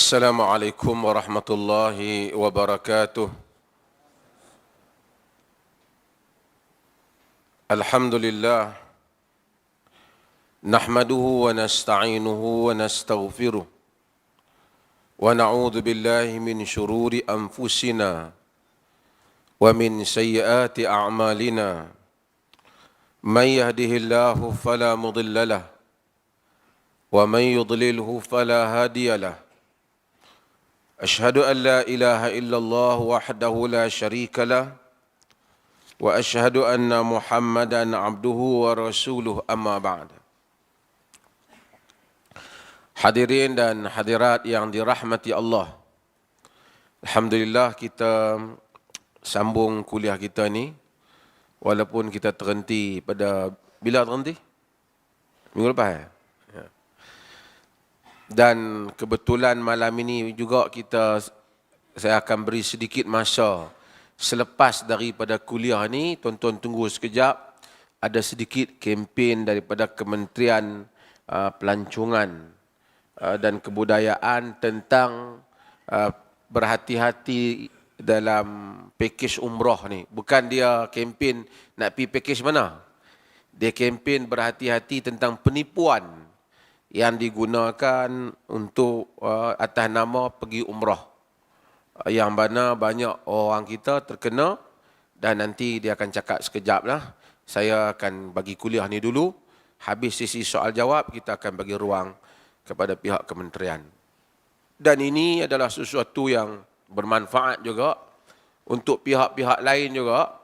السلام عليكم ورحمة الله وبركاته. الحمد لله نحمده ونستعينه ونستغفره ونعوذ بالله من شرور أنفسنا ومن سيئات أعمالنا. من يهده الله فلا مضل له ومن يضلله فلا هادي له. أشهد أن لا إله إلا الله وحده لا شريك له وأشهد أن محمدا عبده ورسوله أما بعد. Hadirin dan hadirat yang dirahmati Allah, Alhamdulillah kita sambung kuliah kita ni walaupun kita terhenti pada bila terhenti? Minggu lepas. Dan kebetulan malam ini juga saya akan beri sedikit masa selepas daripada kuliah ni. Tuan-tuan tunggu sekejap, ada sedikit kempen daripada Kementerian Pelancongan dan Kebudayaan tentang berhati-hati dalam pakej umrah ni. Bukan dia kempen nak pergi pakej mana. Dia kempen berhati-hati tentang penipuan yang digunakan untuk atas nama pergi umrah, yang mana banyak orang kita terkena. Dan nanti dia akan cakap sekejap lah. Saya akan bagi kuliah ni dulu. Habis sesi soal jawab, kita akan bagi ruang kepada pihak kementerian. Dan ini adalah sesuatu yang bermanfaat juga untuk pihak-pihak lain juga.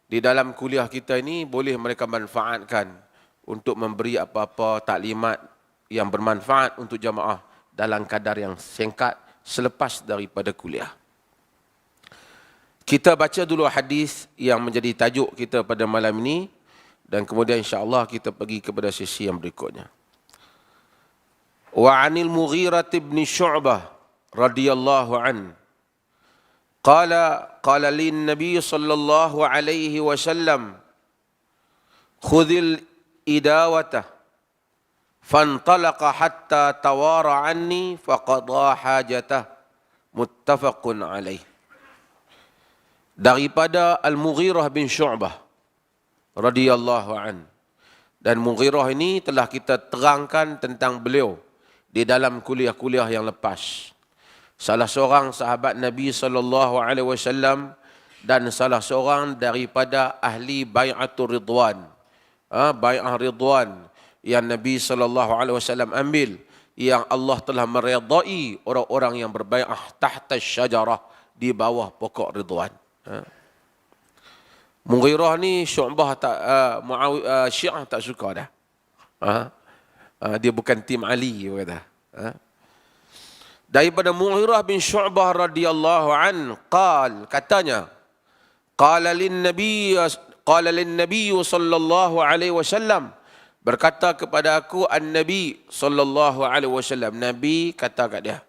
Di dalam kuliah kita ini boleh mereka manfaatkan untuk memberi apa-apa taklimat yang bermanfaat untuk jamaah dalam kadar yang singkat selepas daripada kuliah. Kita baca dulu hadis yang menjadi tajuk kita pada malam ini dan kemudian insya-Allah kita pergi kepada sesi yang berikutnya. Wa 'anil Mughirah bin Syu'bah radhiyallahu an qala lin nabiy sallallahu alaihi wasallam khudhil idawata fantalaqa hatta tawara anni faqada hajatah, muttafaqun alaih. Daripada Al-Mughirah bin Syu'bah radhiyallahu an. Dan Mughirah ini telah kita terangkan tentang beliau di dalam kuliah-kuliah yang lepas. Salah seorang sahabat Nabi SAW dan salah seorang daripada ahli bai'atul ridwan. Bai'ah ridwan yang Nabi SAW ambil, yang Allah telah meredai orang-orang yang berbai'ah tahta syajarah, di bawah pokok ridwan. Mughirah ni Syu'bah Syiah tak suka dah. Dia bukan tim Ali, kata. Daripada Mughirah bin Syu'bah radhiyallahu an katanya, qala lin nabiy sallallahu alaihi wasallam, berkata kepada aku An-Nabi sallallahu alaihi wasallam, Nabi kata kat dia,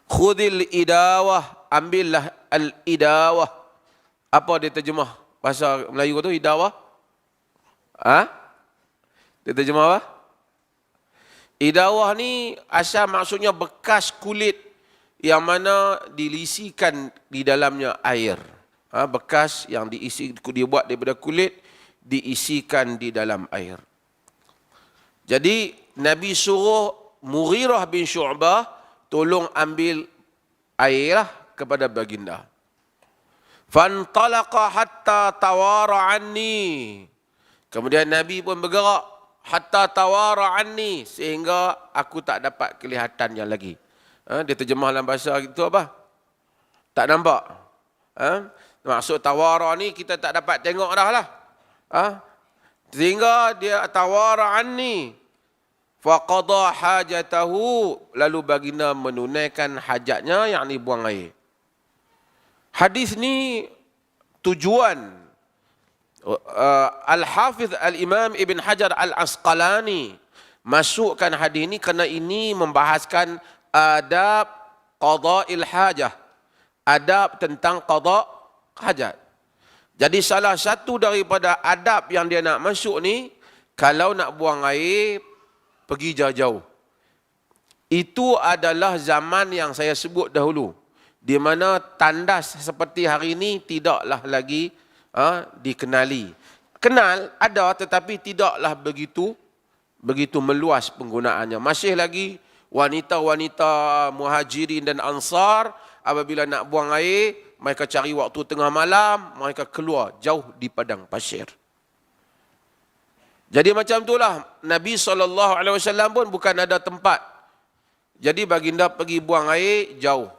khudhil idawah, ambillah al-idawah. Apa dia terjemah bahasa Melayu tu idawah? Dia terjemah apa? Idawah ni asal maksudnya bekas kulit yang mana dilisikan di dalamnya air. Bekas yang dibuat daripada kulit diisikan di dalam air. Jadi Nabi suruh Mughirah bin Syu'bah tolong ambil air kepada baginda. Fantalaqa hatta tawara anni. Kemudian Nabi pun bergerak hatta tawara anni, sehingga aku tak dapat kelihatannya lagi. Dia terjemah dalam bahasa itu apa? Tak nampak. Maksud tawara ni kita tak dapat tengok dah lah. Sehingga dia tawara anni. Faqada hajatahu, lalu baginda menunaikan hajatnya, yakni buang air. Hadis ni tujuan Al-Hafiz Al-Imam Ibn Hajar Al-Asqalani masukkan hadis ni kerana ini membahaskan adab qada'il hajah, adab tentang qada' hajat. Jadi salah satu daripada adab yang dia nak masuk ni, kalau nak buang air pergi jauh-jauh. Itu adalah zaman yang saya sebut dahulu, di mana tandas seperti hari ini tidaklah lagi dikenali. Kenal ada, tetapi tidaklah begitu meluas penggunaannya. Masih lagi wanita-wanita muhajirin dan ansar apabila nak buang air, mereka cari waktu tengah malam, mereka keluar jauh di padang pasir. Jadi macam itulah Nabi SAW pun bukan ada tempat. Jadi baginda pergi buang air jauh.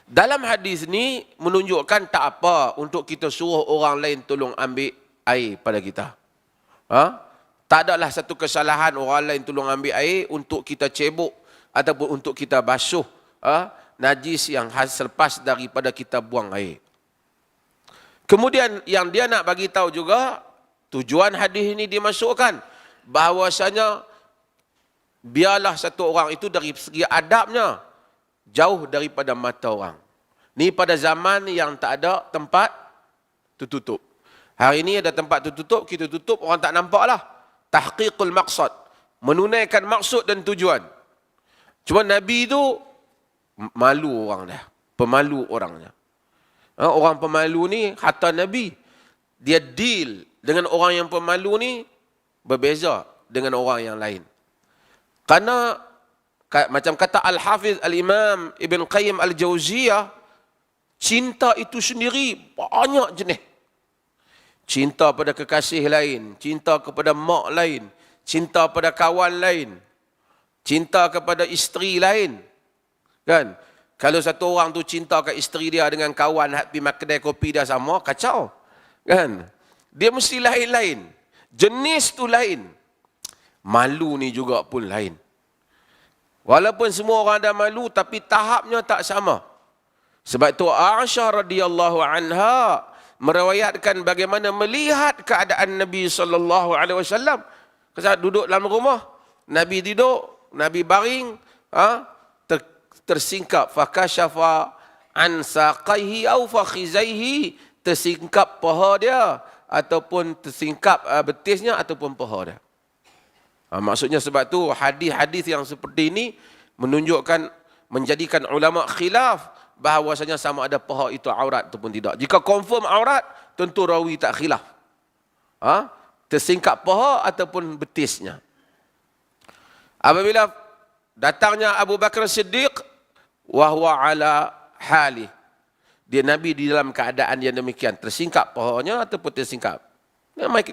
Dalam hadis ni menunjukkan tak apa untuk kita suruh orang lain tolong ambil air pada kita. Tak adalah satu kesalahan orang lain tolong ambil air untuk kita cebok ataupun untuk kita basuh najis yang selepas daripada kita buang air. Kemudian yang dia nak bagi tahu juga, tujuan hadis ini dimasukkan bahawasanya biarlah satu orang itu dari segi adabnya jauh daripada mata orang. Ni pada zaman yang tak ada tempat tertutup. Hari ini ada tempat tertutup, kita tutup, orang tak nampak lah. Tahqiqul maqsad, menunaikan maksud dan tujuan. Cuma Nabi itu malu orang dah, pemalu orangnya. Orang pemalu ni, hatta Nabi, dia deal dengan orang yang pemalu ni berbeza dengan orang yang lain. Karena macam kata Al-Hafiz Al-Imam Ibn Qayyim Al-Jauziyah, cinta itu sendiri banyak jenis. Cinta pada kekasih lain, cinta kepada mak lain, cinta pada kawan lain, cinta kepada isteri lain. Kan? Kalau satu orang tu cinta ke isteri dia dengan kawan hak pergi makan kedai kopi dia sama, kacau. Kan? Dia mesti lain-lain. Jenis tu lain. Malu ni juga pun lain. Walaupun semua orang ada malu, tapi tahapnya tak sama. Sebab itu Aisyah radhiyallahu anha meriwayatkan bagaimana melihat keadaan Nabi SAW. Ketika duduk dalam rumah, Nabi duduk, Nabi baring, tersingkap, fakashafa an saqaihi au fakhizaihi, tersingkap paha dia ataupun tersingkap betisnya ataupun paha dia. Maksudnya sebab tu hadis-hadis yang seperti ini menunjukkan, menjadikan ulama khilaf bahawasanya sama ada paha itu aurat ataupun tidak. Jika confirm aurat, tentu rawi tak khilaf. Tersingkap paha ataupun betisnya. Apabila datangnya Abu Bakar Siddiq, wahwa ala hali, dia Nabi di dalam keadaan yang demikian, tersingkap pahanya ataupun tersingkap.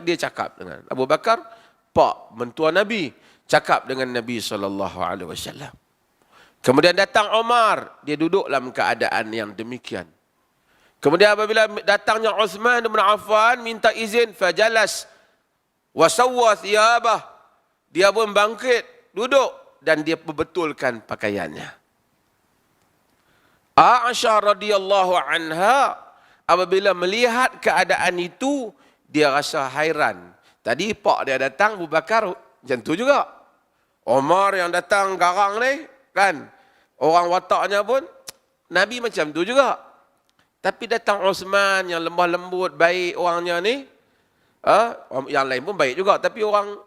Dia cakap dengan Abu Bakar, pak mentua Nabi, cakap dengan Nabi SAW. Kemudian datang Umar, dia duduk dalam keadaan yang demikian. Kemudian apabila datangnya Uthman bin Affan, minta izin, fajalas wa sawwa thiyabah, dia pun bangkit, duduk dan dia perbetulkan pakaiannya. Aisyah radhiyallahu anha apabila melihat keadaan itu, dia rasa hairan. Tadi pak dia datang, Abu Bakar macam tu juga. Umar yang datang garang ni, kan, orang wataknya pun Nabi macam tu juga. Tapi datang Uthman yang lemah lembut, baik orangnya ni, yang lain pun baik juga, tapi orang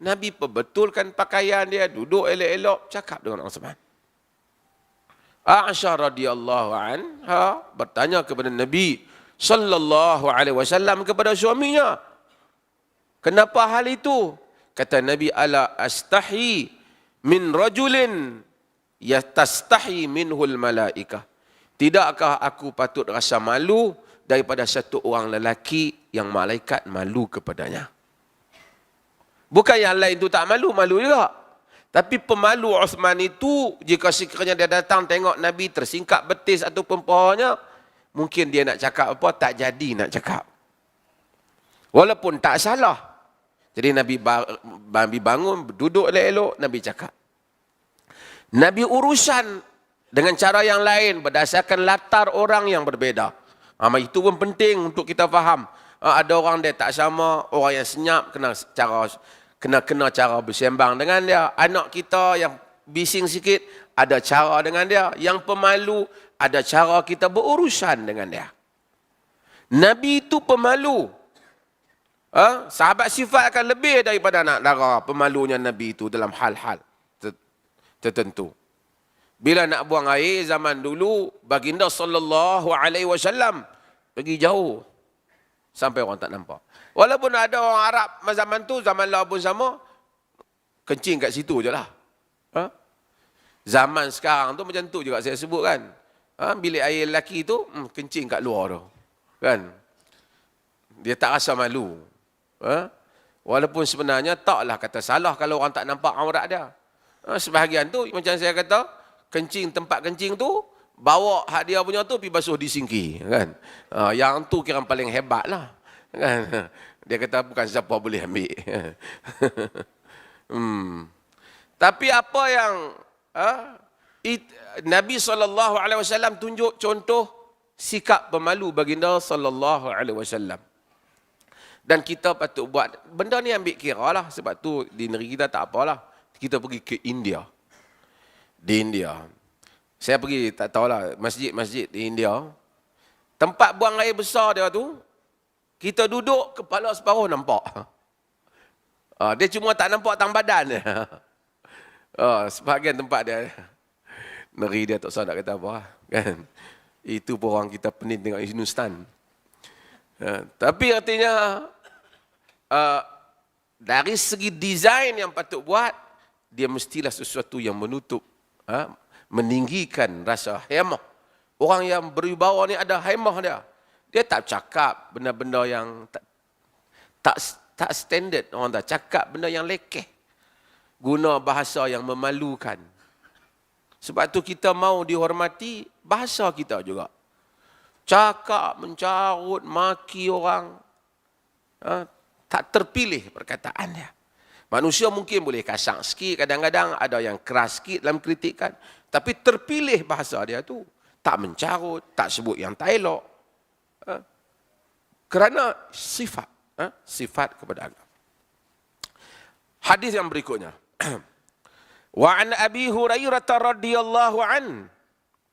Nabi perbetulkan pakaian dia, duduk elok-elok, cakap dengan Uthman. Aisyah radhiyallahu anha bertanya kepada Nabi sallallahu alaihi wasallam, kepada suaminya, kenapa hal itu? Kata Nabi, ala astahi min rajulin yastahi minhul malaikah. Tidakkah aku patut rasa malu daripada satu orang lelaki yang malaikat malu kepadanya? Bukan yang lain tu tak malu, malu juga. Tapi pemalu Uthman itu, jika sekiranya dia datang tengok Nabi tersingkap betis ataupun pahanya, mungkin dia nak cakap apa, tak jadi nak cakap. Walaupun tak salah. Jadi Nabi bangun, duduk elok-elok, Nabi cakap. Nabi urusan dengan cara yang lain, berdasarkan latar orang yang berbeza. Itu pun penting untuk kita faham. Ada orang dia tak sama, orang yang senyap kena cara bersembang dengan dia. Anak kita yang bising sikit, ada cara dengan dia. Yang pemalu, ada cara kita berurusan dengan dia. Nabi itu pemalu. Sahabat sifat akan lebih daripada anak dara pemalunya Nabi itu dalam hal-hal tertentu. Bila nak buang air zaman dulu, baginda sallallahu alaihi wasallam pergi jauh sampai orang tak nampak. Walaupun ada orang Arab zaman tu, zaman lain pun sama, kencing kat situ je lah. Ha? Zaman sekarang tu macam tu juga saya sebut kan. Ha? Bilik air lelaki tu, kencing kat luar tu. Kan? Dia tak rasa malu. Ha? Walaupun sebenarnya taklah kata salah kalau orang tak nampak aurat dia. Ha? Sebahagian tu, macam saya kata, kencing, tempat kencing tu, bawa hak dia punya tu, pergi basuh di sinki. Kan? Ha, yang tu kira paling hebat lah. Kan? Dia kata bukan siapa boleh ambil. Tapi apa yang Nabi SAW tunjuk contoh sikap pemalu baginda SAW. Dan kita patut buat. Benda ni ambil kira lah. Sebab tu di negeri kita tak apalah. Kita pergi ke India. Di India. Saya pergi, tak tahulah, masjid-masjid di India. Tempat buang air besar dia tu, kita duduk, kepala separuh nampak. Dia cuma tak nampak tang badan dia. Sebahagian tempat dia. Negeri dia tak usah nak kata apa. Kan? Itu pun orang kita pening tengok Hindustan. Tapi artinya, dari segi desain yang patut buat, dia mestilah sesuatu yang menutup, meninggikan rasa hemah. Orang yang berwibawa ni ada hemah dia. Dia tak cakap benda-benda yang tak standard. Orang tak cakap benda yang lekeh. Guna bahasa yang memalukan. Sebab tu kita mau dihormati bahasa kita juga. Cakap, mencarut, maki orang. Tak terpilih perkataan dia. Manusia mungkin boleh kasar sikit, kadang-kadang ada yang keras sikit dalam kritikan. Tapi terpilih bahasa dia tu. Tak mencarut, tak sebut yang tak elok. Kerana sifat. Sifat kepada agama. Hadis yang berikutnya. Wa an Abi Hurairah radhiyallahu an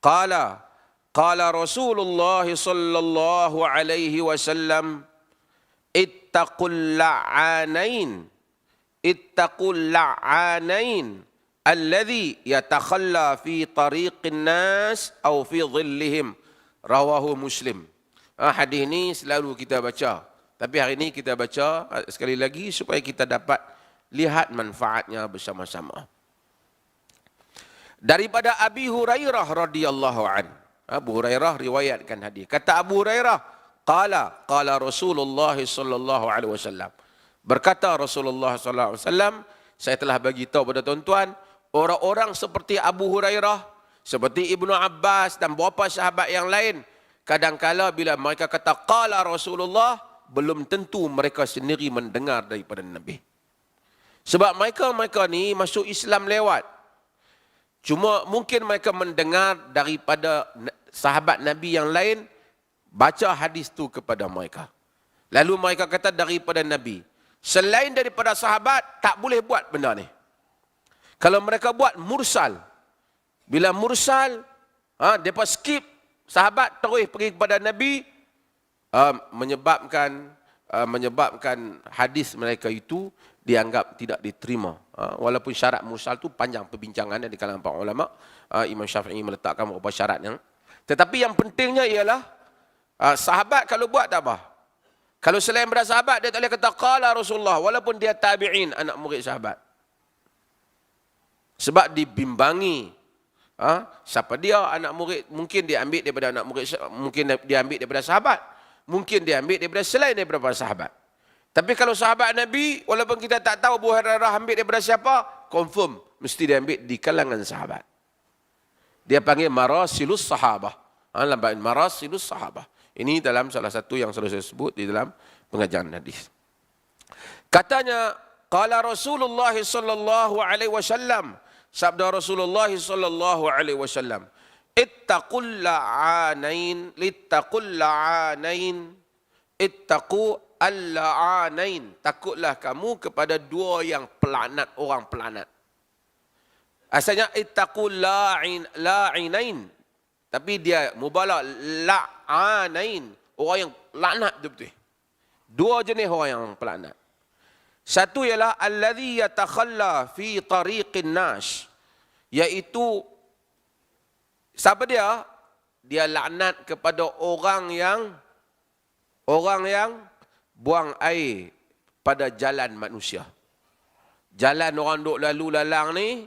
qala qala Rasulullah sallallahu alaihi wasallam ittaqul la'anain alladhi yatakhalla fi tariqin nas atau fi dhillihim, rawahu Muslim. Hadis ini selalu kita baca, tapi hari ini kita baca sekali lagi supaya kita dapat lihat manfaatnya bersama-sama. Daripada Abi Hurairah radhiyallahu an. Abu Hurairah riwayatkan hadis. Kata Abu Hurairah, qala Rasulullah sallallahu alaihi wasallam. Berkata Rasulullah sallallahu alaihi wasallam, saya telah bagi tahu pada tuan-tuan, orang-orang seperti Abu Hurairah, seperti Ibnu Abbas dan beberapa sahabat yang lain, kadang-kala bila mereka kata qala Rasulullah, belum tentu mereka sendiri mendengar daripada Nabi. Sebab mereka ni masuk Islam lewat. Cuma mungkin mereka mendengar daripada sahabat Nabi yang lain, baca hadis tu kepada mereka. Lalu mereka kata daripada Nabi. Selain daripada sahabat, tak boleh buat benda ni. Kalau mereka buat mursal. Bila mursal, mereka skip sahabat, terus pergi kepada Nabi, menyebabkan hadis mereka itu dianggap tidak diterima. Walaupun syarat mursal tu panjang perbincangannya di kalangan para ulama. Imam Syafi'i meletakkan beberapa syaratnya. Tetapi yang pentingnya ialah sahabat kalau buat tak apa. Kalau selain daripada sahabat, dia tak boleh kata qala Rasulullah walaupun dia tabi'in, anak murid sahabat. Sebab dibimbangi. Siapa dia anak murid? Mungkin dia ambil daripada anak murid, mungkin dia ambil daripada sahabat. Mungkin dia ambil daripada selain daripada para sahabat. Tapi kalau sahabat Nabi, walaupun kita tak tahu Abu Hurairah ambil daripada siapa, confirm mesti dia ambil di kalangan sahabat. Dia panggil marasilus sahabah. Marasilus sahabah. Ini dalam salah satu yang selalu saya sebut di dalam pengajaran hadis. Katanya, qala Rasulullah sallallahu alaihi wasallam, sabda Rasulullah sallallahu alaihi wasallam, ittaqul la'anain, ittaqu al-la'anain. Takutlah kamu kepada dua yang pelaknat, orang pelaknat. Asalnya ittaqul la'inain. Tapi dia mubalagh la'anain, orang yang laknat betul-betul. Dua jenis orang yang pelaknat. Satu ialah alladhi yatakhalla fi tariqin nas, Iaitu, siapa dia? Dia laknat kepada orang yang buang air pada jalan manusia. Jalan orang duk lalu lalang ni,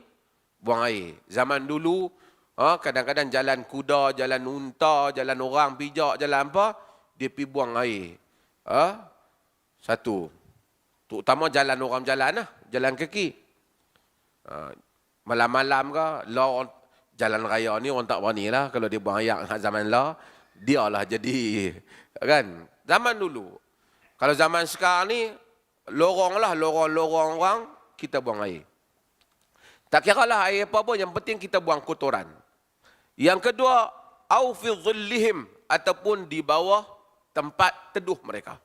buang air. Zaman dulu, kadang-kadang jalan kuda, jalan unta, jalan orang pijak, jalan apa, dia pergi buang air. Satu. Terutama jalan orang jalan lah, jalan kaki. Malam-malam ke, jalan raya ni orang tak berani lah. Kalau dia buang air zaman lah, dia lah jadi. Kan? Zaman dulu. Kalau zaman sekarang ni, lorong orang, kita buang air. Tak kira lah air apa pun, yang penting kita buang kotoran. Yang kedua, au fi dhillihim, ataupun di bawah tempat teduh mereka.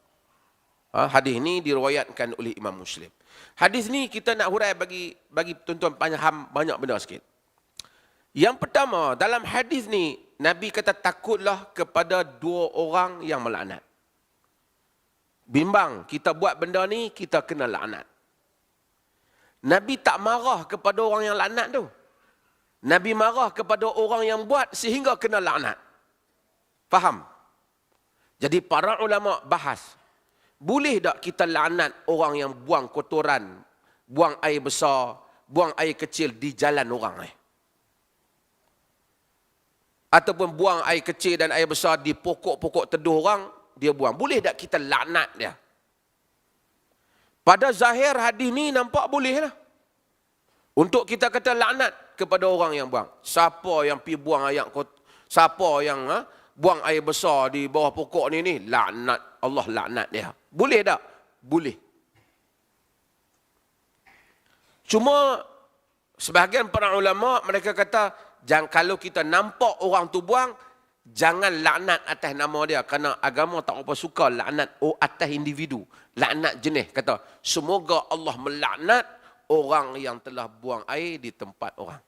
Hadis ni diriwayatkan oleh Imam Muslim. Hadis ni kita nak hurai bagi tuan-tuan faham banyak benda sikit. Yang pertama, dalam hadis ni Nabi kata takutlah kepada dua orang yang melaknat. Bimbang kita buat benda ni, kita kena laknat. Nabi tak marah kepada orang yang laknat tu. Nabi marah kepada orang yang buat sehingga kena laknat. Faham? Jadi para ulama bahas, boleh tak kita laknat orang yang buang kotoran, buang air besar, buang air kecil di jalan orang ataupun buang air kecil dan air besar di pokok-pokok teduh orang, dia buang. Boleh tak kita laknat dia? Pada zahir hadis ni nampak boleh lah. Untuk kita kata laknat kepada orang yang buang. Siapa yang pergi buang air kotor, siapa yang buang air besar di bawah pokok ni, laknat, Allah laknat dia. Boleh tak? Boleh. Cuma sebahagian para ulama mereka kata, kalau kita nampak orang tu buang, jangan laknat atas nama dia. Kerana agama tak apa suka laknat atas individu. Laknat jenis. Kata, semoga Allah melaknat orang yang telah buang air di tempat orang.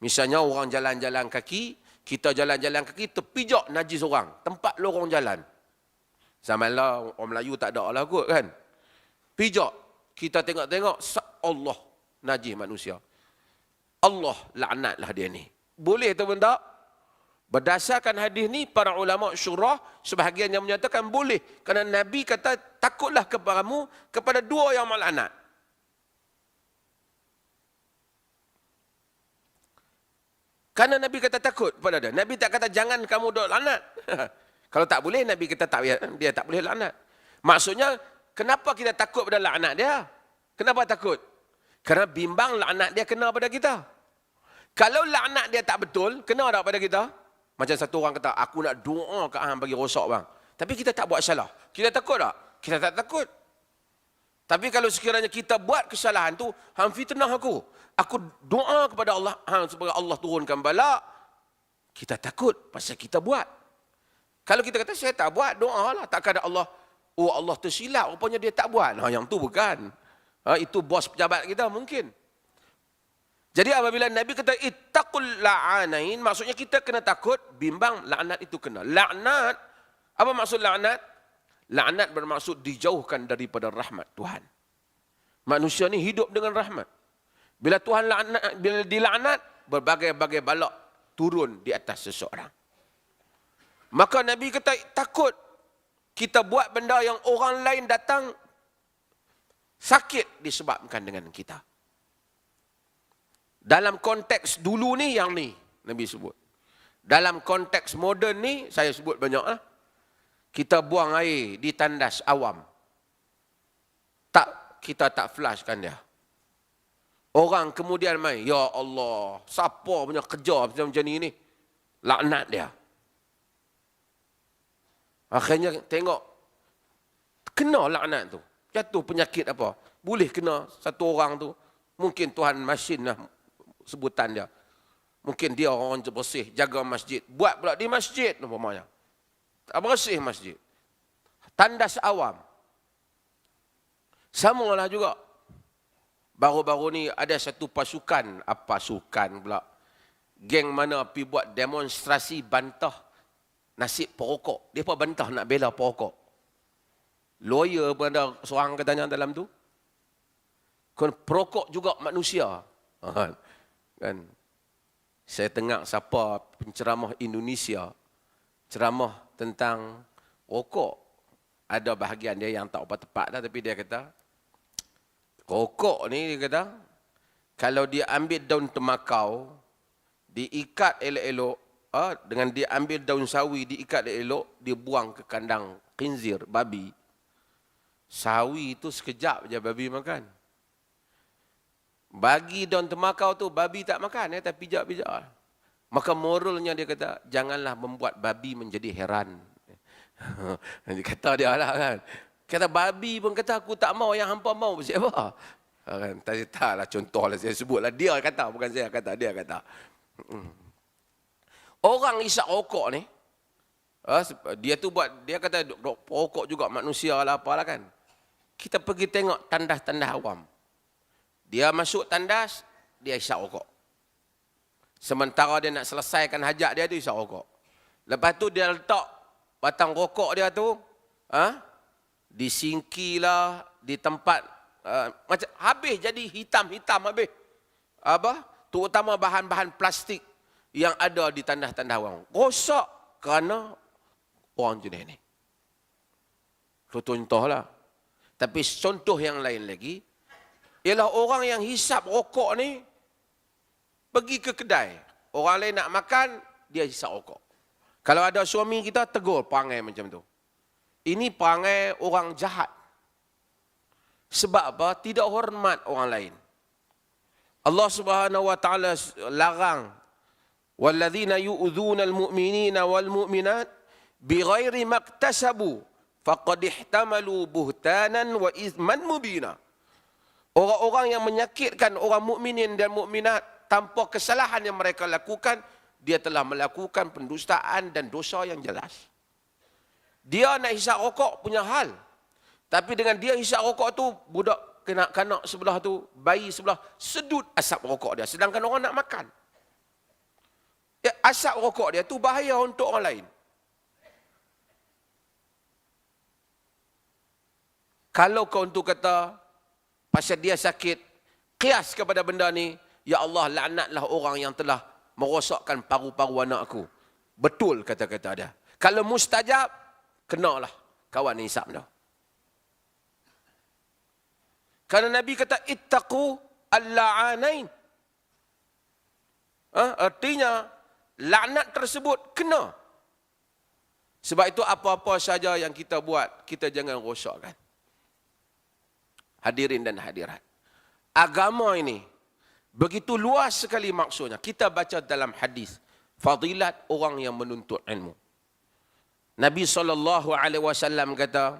Misalnya orang jalan-jalan kaki, kita jalan-jalan kaki, terpijak najis orang. Tempat lorong jalan. Zaman lah, orang Melayu tak ada lah kot kan. Pijak. Kita tengok-tengok, Allah najis manusia. Allah laknatlah dia ni. Boleh tu benda? Berdasarkan hadis ni, para ulama syurah, sebahagian yang menyatakan boleh. Kerana Nabi kata, takutlah kepadamu kepada dua yang melaknat. Kerana Nabi kata takut pada dia. Nabi tak kata jangan kamu duk laknat. Kalau tak boleh, Nabi kata tak, dia tak boleh laknat. Maksudnya, kenapa kita takut pada laknat dia? Kenapa takut? Kerana bimbang laknat dia kena pada kita. Kalau laknat dia tak betul, kena tak pada kita? Macam satu orang kata, aku nak doa ke hang bagi rosak bang. Tapi kita tak buat salah. Kita takut tak? Kita tak takut. Tapi kalau sekiranya kita buat kesalahan tu, hang fitnah aku. Aku doa kepada Allah, supaya Allah turunkan bala. Kita takut pasal kita buat. Kalau kita kata, saya tak buat, doa lah. Takkan ada Allah, Allah tersilap, rupanya dia tak buat. Yang tu bukan. Itu bos pejabat kita mungkin. Jadi apabila Nabi kata, ittaqul la'anain, maksudnya kita kena takut, bimbang, laknat itu kena. Laknat, apa maksud laknat? Laknat bermaksud dijauhkan daripada rahmat Tuhan. Manusia ni hidup dengan rahmat. Bila Tuhan laknat, bila dilaknat, berbagai-bagai balak turun di atas seseorang. Maka Nabi kata takut kita buat benda yang orang lain datang sakit disebabkan dengan kita. Dalam konteks dulu ni yang ni Nabi sebut. Dalam konteks moden ni saya sebut banyak lah. Kita buang air di tandas awam. Kita tak flashkan dia. Orang kemudian main, ya Allah, siapa punya kerja macam ni ni? Laknat dia. Akhirnya tengok, kena laknat tu. Jatuh penyakit apa? Boleh kena satu orang tu. Mungkin Tuhan masin lah sebutan dia. Mungkin dia orang bersih, jaga masjid. Buat pula di masjid, umpamanya. Tak bersih masjid. Tandas awam. Samalah juga. Baru-baru ni ada satu pasukan, pasukan pula. Geng mana pergi buat demonstrasi bantah nasib perokok. Dia pun bantah nak bela perokok. Lawyer pun ada seorang katanya dalam tu. perokok juga manusia. Kan? Saya tengok siapa penceramah Indonesia, ceramah tentang rokok. Ada bahagian dia yang tak apa tepat dah, tapi dia kata, rokok ni dia kata, kalau dia ambil daun tembakau, diikat elok-elok, dengan dia ambil daun sawi, diikat elok, dia buang ke kandang khinzir, babi. Sawi itu sekejap je babi makan. Bagi daun tembakau tu, babi tak makan, tapi pijak-pijak. Maka moralnya dia kata, janganlah membuat babi menjadi heran. Dia kata dia lah kan. Kata babi pun kata, aku tak mau yang hampa mau. Siapa? Kan, taklah contoh lah saya sebutlah. Dia kata, bukan saya kata, dia kata. Orang isap rokok ni, dia tu buat, dia kata rokok juga manusia lah apalah kan. Kita pergi tengok tandas-tandas awam. Dia masuk tandas, dia isap rokok. Sementara dia nak selesaikan hajat dia tu isap rokok. Lepas tu dia letak batang rokok dia tu, di sinki lah, di tempat, macam habis jadi hitam-hitam habis. Terutama bahan-bahan plastik yang ada di tandas-tandas awam. Rosak kerana orang jenis ni. Itu contohlah. Tapi contoh yang lain lagi, ialah orang yang hisap rokok ni, pergi ke kedai. Orang lain nak makan, dia hisap rokok. Kalau ada suami kita, tegur perangai macam tu. Ini perangai orang jahat. Sebab apa? Tidak hormat orang lain. Allah Subhanahu wa taala larang, walladzina yu'dzuna almu'minina walmu'minat bighairi maktasabu faqad ihtamalu buhtanan wa ithman mubina. Orang-orang yang menyakitkan orang mukminin dan mukminat tanpa kesalahan yang mereka lakukan, dia telah melakukan pendustaan dan dosa yang jelas. Dia nak hisap rokok punya hal. Tapi dengan dia hisap rokok tu, budak kanak-kanak sebelah tu, bayi sebelah, sedut asap rokok dia. Sedangkan orang nak makan. Ya, asap rokok dia tu bahaya untuk orang lain. Kalau kau untuk kata, pasal dia sakit, kias kepada benda ni, ya Allah, laknatlah orang yang telah merosakkan paru-paru anakku. Betul kata-kata dia. Kalau mustajab, kenalah kawan hisap dah. Kerana Nabi kata, ittaqu al-la'anain. Artinya, laknat tersebut kena. Sebab itu apa-apa saja yang kita buat, kita jangan rosakkan. Hadirin dan hadirat. Agama ini begitu luas sekali maksudnya. Kita baca dalam hadis, fadilat orang yang menuntut ilmu. Nabi SAW kata,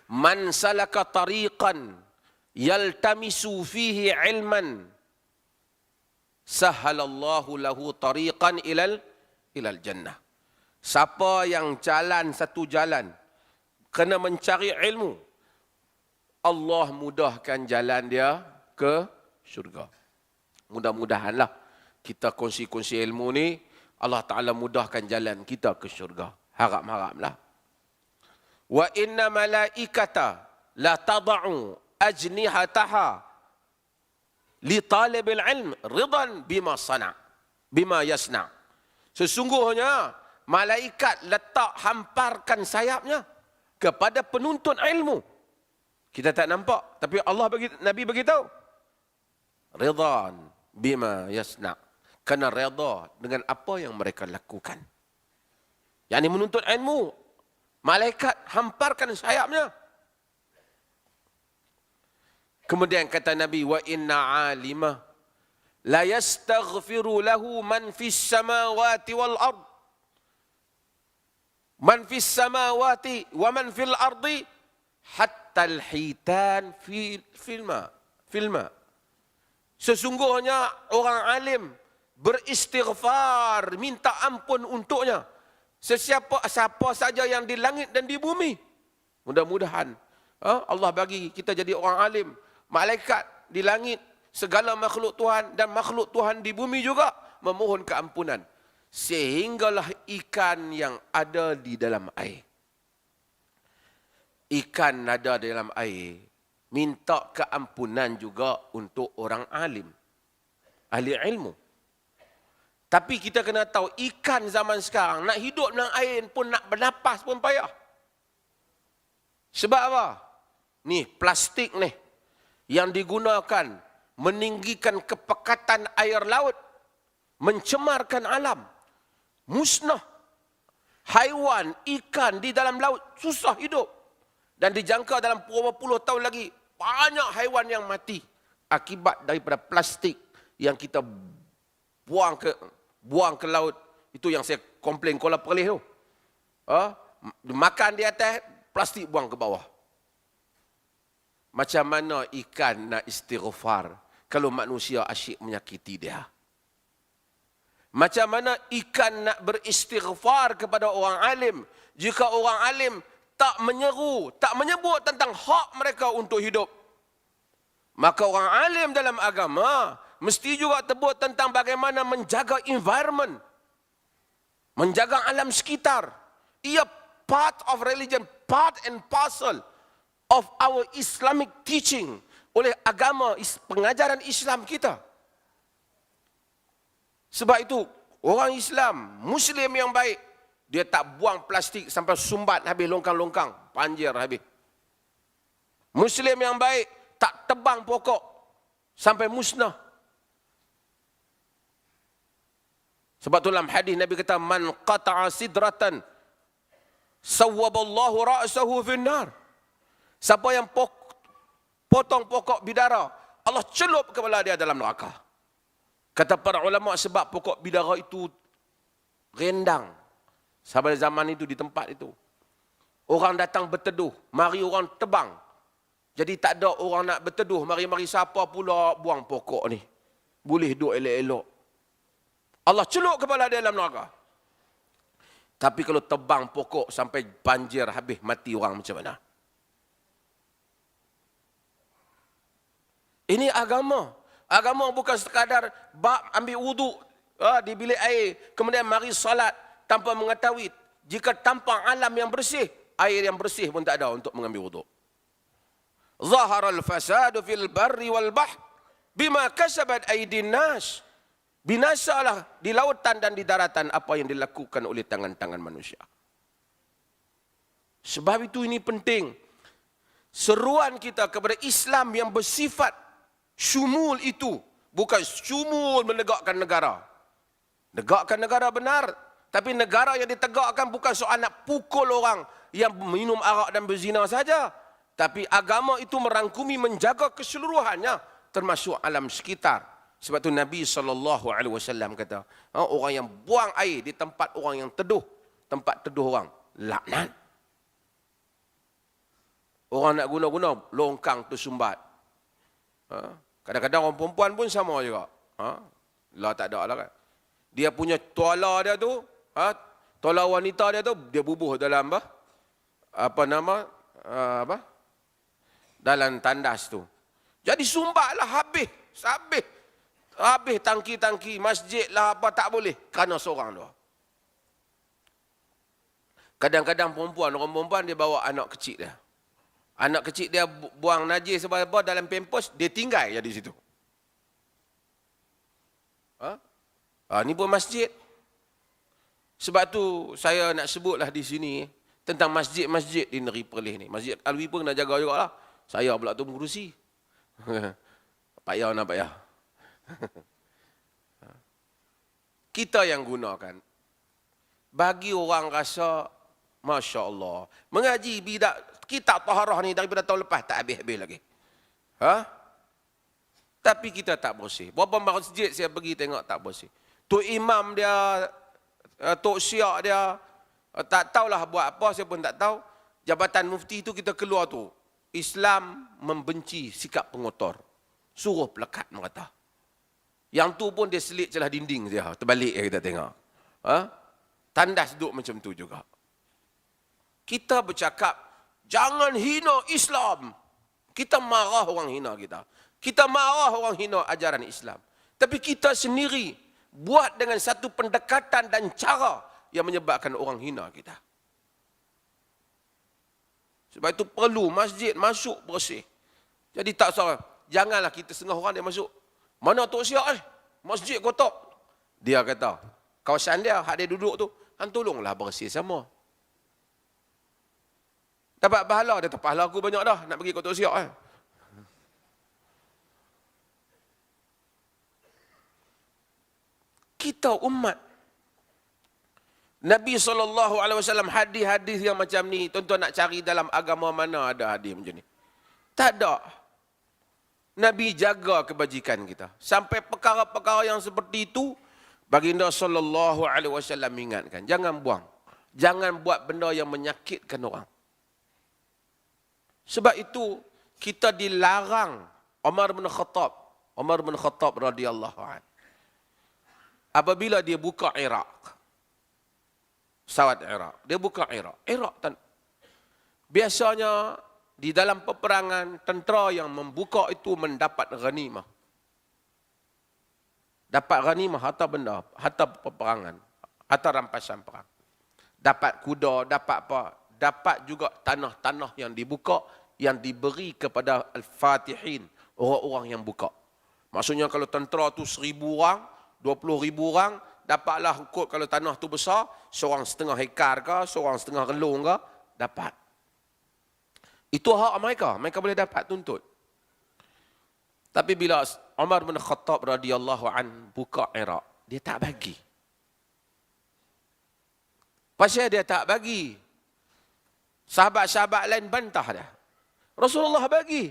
man salaka tariqan yaltamisu fihi ilman sahhalallahu lahu tariqan ilal jannah. Siapa yang jalan satu jalan kena mencari ilmu, Allah mudahkan jalan dia ke syurga. Mudah-mudahanlah kita kongsi-kongsi ilmu ni, Allah Ta'ala mudahkan jalan kita ke syurga. Harap-haraplah. Wa inna malaikata la tada'u ajnihataha li talibil ilm ridan bima yasna. Sesungguhnya malaikat letak hamparkan sayapnya kepada penuntut ilmu. Kita tak nampak, tapi Allah Nabi beritahu. Ridan bima yasna. Kena redha dengan apa yang mereka lakukan. Yang ini menuntut ilmu, malaikat hamparkan sayapnya. Kemudian kata Nabi, wa inna alima la yastaghfiru lahu man fis samawati wal ard. Man fis samawati wa man fil ardi hatta al-hitan fil ma. Sesungguhnya orang alim beristighfar, minta ampun untuknya. Siapa saja yang di langit dan di bumi. Mudah-mudahan Allah bagi kita jadi orang alim. Malaikat di langit, segala makhluk Tuhan dan makhluk Tuhan di bumi juga memohon keampunan. Sehinggalah ikan yang ada di dalam air. Ikan ada di dalam air minta keampunan juga untuk orang alim, ahli ilmu. Tapi kita kena tahu, ikan zaman sekarang nak hidup dalam air pun, nak bernapas pun payah. Sebab apa? Ni plastik ni yang digunakan meninggikan kepekatan air laut, mencemarkan alam, musnah. Haiwan, ikan di dalam laut susah hidup. Dan dijangka dalam beberapa puluh tahun lagi, banyak haiwan yang mati akibat daripada plastik yang kita buang ke laut. Itu yang saya komplain Kuala Perlis tu. Makan di atas, plastik buang ke bawah. Macam mana ikan nak istighfar kalau manusia asyik menyakiti dia? Macam mana ikan nak beristighfar kepada orang alim jika orang alim tak menyeru, tak menyebut tentang hak mereka untuk hidup? Maka orang alim dalam agama mesti juga sebut tentang bagaimana menjaga environment, menjaga alam sekitar. Ia part of religion, part and parcel of our Islamic teaching, oleh agama, pengajaran Islam kita. Sebab itu, orang Islam, Muslim yang baik, dia tak buang plastik sampai sumbat habis, longkang-longkang, panjir habis. Muslim yang baik, tak tebang pokok sampai musnah. Sebab tu dalam hadis Nabi kata, man qata'a sidratan sawwaballahu ra'sahu finnar. Siapa yang potong pokok bidara, Allah celup kepala dia dalam neraka. Kata para ulama, sebab pokok bidara itu rendang sampai zaman itu di tempat itu. Orang datang berteduh, mari orang tebang. Jadi tak ada orang nak berteduh, mari-mari siapa pula buang pokok ni. Boleh duduk elok-elok. Allah celuk kepala dia dalam neraka. Tapi kalau tebang pokok sampai banjir habis, mati orang macam mana? Ini agama. Agama bukan sekadar ambil wuduk di bilik air, kemudian mari salat tanpa mengetahui. Jika tanpa alam yang bersih, air yang bersih pun tak ada untuk mengambil wuduk. Zahara al-fasadu fil barri wal bahr bima kasabat aydin nas. Binasalah di lautan dan di daratan apa yang dilakukan oleh tangan-tangan manusia. Sebab itu ini penting. Seruan kita kepada Islam yang bersifat syumul itu, bukan syumul menegakkan negara. Negakkan negara benar, tapi negara yang ditegakkan bukan soal nak pukul orang yang minum arak dan berzina saja, tapi agama itu merangkumi menjaga keseluruhannya, termasuk alam sekitar. Sebab tu Nabi SAW kata, orang yang buang air di tempat orang yang teduh, tempat teduh orang, laknat. Orang nak guna-guna longkang tersumbat. Kadang-kadang orang perempuan pun sama juga. Lah tak ada lah kan. Dia punya tuala dia tu, tuala wanita dia tu, dia bubuh dalam dalam tandas tu. Jadi sumbatlah habis tangki-tangki masjid lah apa, tak boleh kerana seorang tu. Kadang-kadang orang perempuan dia bawa anak kecil dia. Anak kecil dia buang najis apa dalam pampers, dia tinggal je di situ. Ni pun masjid. Sebab tu saya nak sebutlah di sini tentang masjid-masjid di negeri Perlis ni. Masjid Alwi pun nak jaga juga lah. Saya pula tu mengurusi. Payah. Kita yang gunakan. Bagi orang rasa, Masya Allah, mengaji bidak kitab taharah ni daripada tahun lepas tak habis-habis lagi. Tapi kita tak bersih. Berapa masjid saya pergi tengok tak bersih. Tok imam dia, tok syiak dia, tak tahulah buat apa, saya pun tak tahu. Jabatan mufti tu kita keluar tu, Islam membenci sikap pengotor. Suruh pelekat merata. Yang tu pun dia selit celah dinding dia, terbalik kita tengok. Tandas duduk macam tu juga. Kita bercakap, jangan hina Islam. Kita marah orang hina kita. Kita marah orang hina ajaran Islam. Tapi kita sendiri buat dengan satu pendekatan dan cara yang menyebabkan orang hina kita. Sebab itu perlu masjid masuk bersih. Jadi tak usah, janganlah kita setengah orang dia masuk. Mana Tok Siak masjid kotak. Dia kata, kawasan dia, hak dia duduk tu, hang tolonglah bersih sama. Dapat pahala, dia kata, pahala aku banyak dah, nak pergi kotak Siak Kita umat Nabi SAW hadis-hadis yang macam ni, tuan-tuan nak cari dalam agama mana ada hadis macam ni? Tak ada. Nabi jaga kebajikan kita. Sampai perkara-perkara yang seperti itu, baginda SAW ingatkan, jangan buang. Jangan buat benda yang menyakitkan orang. Sebab itu, kita dilarang Umar bin Khattab radhiyallahu anhu. Apabila dia buka Iraq, pesawat Iraq. Dia buka Iraq. Biasanya di dalam peperangan, tentera yang membuka itu mendapat ghanimah. Dapat ghanimah harta benda, harta peperangan, harta rampasan perang. Dapat kuda, dapat apa? Dapat juga tanah-tanah yang dibuka, yang diberi kepada al-fatihin, orang-orang yang buka. Maksudnya kalau tentera tu 1,000 orang, 20,000 orang, dapatlah kot kalau tanah tu besar, seorang setengah hektar ke, seorang setengah relung ke, dapat. Itu hak mereka, mereka boleh dapat tuntut. Tapi bila Umar bin Khattab radhiyallahu an buka Iraq, dia tak bagi. Pasal dia tak bagi, sahabat-sahabat lain bantah dia. Rasulullah bagi.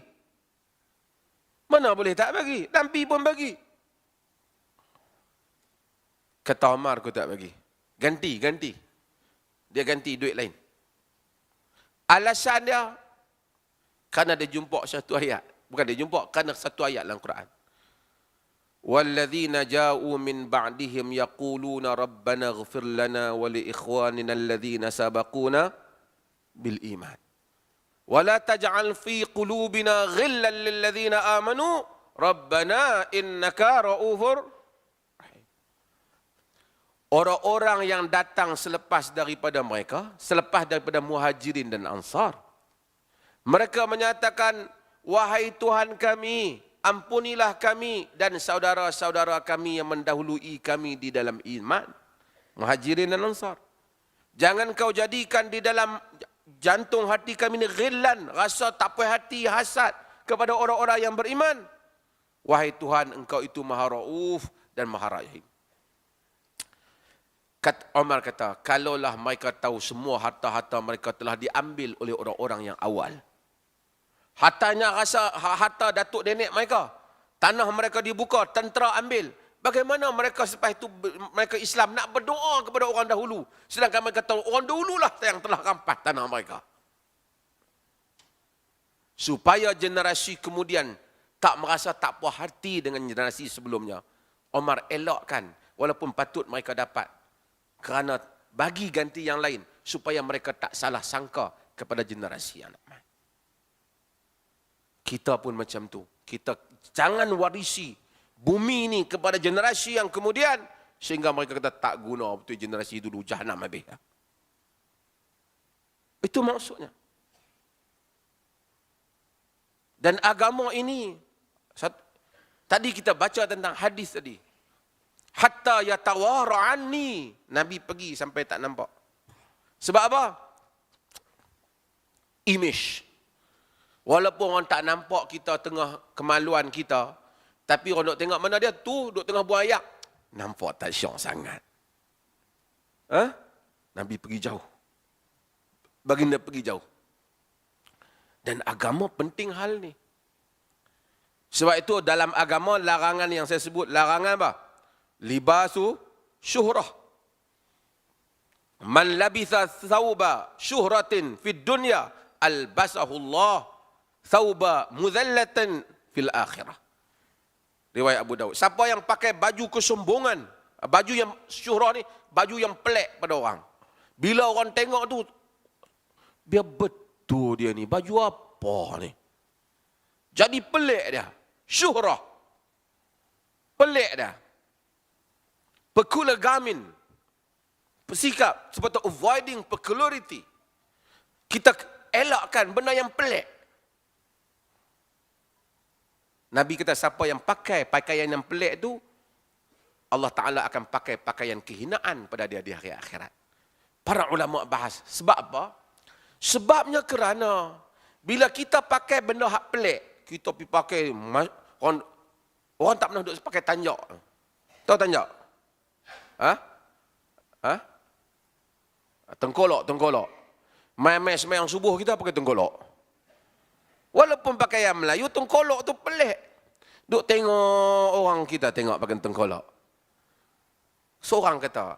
Mana boleh tak bagi? Nabi pun bagi. Kata Umar, aku tak bagi. Ganti. Dia ganti duit lain. Alasan dia, kerana dia jumpa satu ayat. Bukan dia jumpa, kerana satu ayat dalam Quran. وَالَّذِينَ جَاءُوا مِنْ بَعْدِهِمْ يَقُولُونَ رَبَّنَا اغْفِرْ لَنَا وَلِإِخْوَانِنَا الَّذِينَ سَبَقُونَا بِالْإِيمَانِ وَلَا تَجْعَلْ فِي قُلُوبِنَا غِلًّا لِلَّذِينَ آمَنُوا رَبَّنَا إِنَّكَ رَءُوفٌ. Orang-orang yang datang selepas daripada mereka, selepas daripada muhajirin dan ansar, mereka menyatakan, wahai Tuhan kami, ampunilah kami dan saudara-saudara kami yang mendahului kami di dalam iman. Muhajirin dan ansar. Jangan kau jadikan di dalam jantung hati kami ni ghillan, rasa tak puas hati, hasad kepada orang-orang yang beriman. Wahai Tuhan, engkau itu maha rauf dan maha rahim. Umar kata, kalaulah mereka tahu semua harta-harta mereka telah diambil oleh orang-orang yang awal. Hartanya rasa harta datuk nenek mereka. Tanah mereka dibuka, tentera ambil. Bagaimana mereka selepas itu, mereka Islam nak berdoa kepada orang dahulu. Sedangkan mereka tahu orang dahululah yang telah rampas tanah mereka. Supaya generasi kemudian tak merasa tak puas hati dengan generasi sebelumnya, Umar elakkan, walaupun patut mereka dapat. Kerana bagi ganti yang lain, supaya mereka tak salah sangka kepada generasi yang anak. Kita pun macam tu. Kita jangan warisi bumi ini kepada generasi yang kemudian, sehingga mereka kata tak guna betul generasi dulu, jahanam habis. Itu maksudnya. Dan agama ini, tadi kita baca tentang hadis tadi. Hatta yatawara anni. Nabi pergi sampai tak nampak. Sebab apa? Image. Walaupun orang tak nampak kita tengah kemaluan kita, tapi orang duk tengok mana dia tu, duk tengah buang ayak. Nampak tak syok sangat. Nabi pergi jauh. Baginda pergi jauh. Dan agama penting hal ni. Sebab itu dalam agama larangan yang saya sebut, larangan apa? Libasu syuhrah. Man labitha thawba syuhratin fid dunya albasahu Allah thawba mudhallatan fil akhirah. Riwayat Abu Daud. Siapa yang pakai baju kesombongan, baju yang syuhrah ni, baju yang pelik pada orang. Bila orang tengok tu, biar betul dia ni, baju apa ni? Jadi pelik dia. Syuhrah. Pelik dia. Peculiar garment. Bersikap seperti avoiding peculiarity. Kita elakkan benda yang pelik. Nabi kata siapa yang pakai pakaian yang pelik tu, Allah Ta'ala akan pakai pakaian kehinaan pada dia di hari akhirat. Para ulama bahas. Sebab apa? Sebabnya kerana bila kita pakai benda hak pelik, kita pergi pakai, orang tak pernah duduk pakai tanjak. Tahu tanjak? Ha? Ha? Tengkolok. Mai-mai semayang subuh kita pakai tengkolok. Walaupun pakaian Melayu, tengkolok tu pelik. Duk tengok orang kita tengok pakai tengkolok. Seorang kata,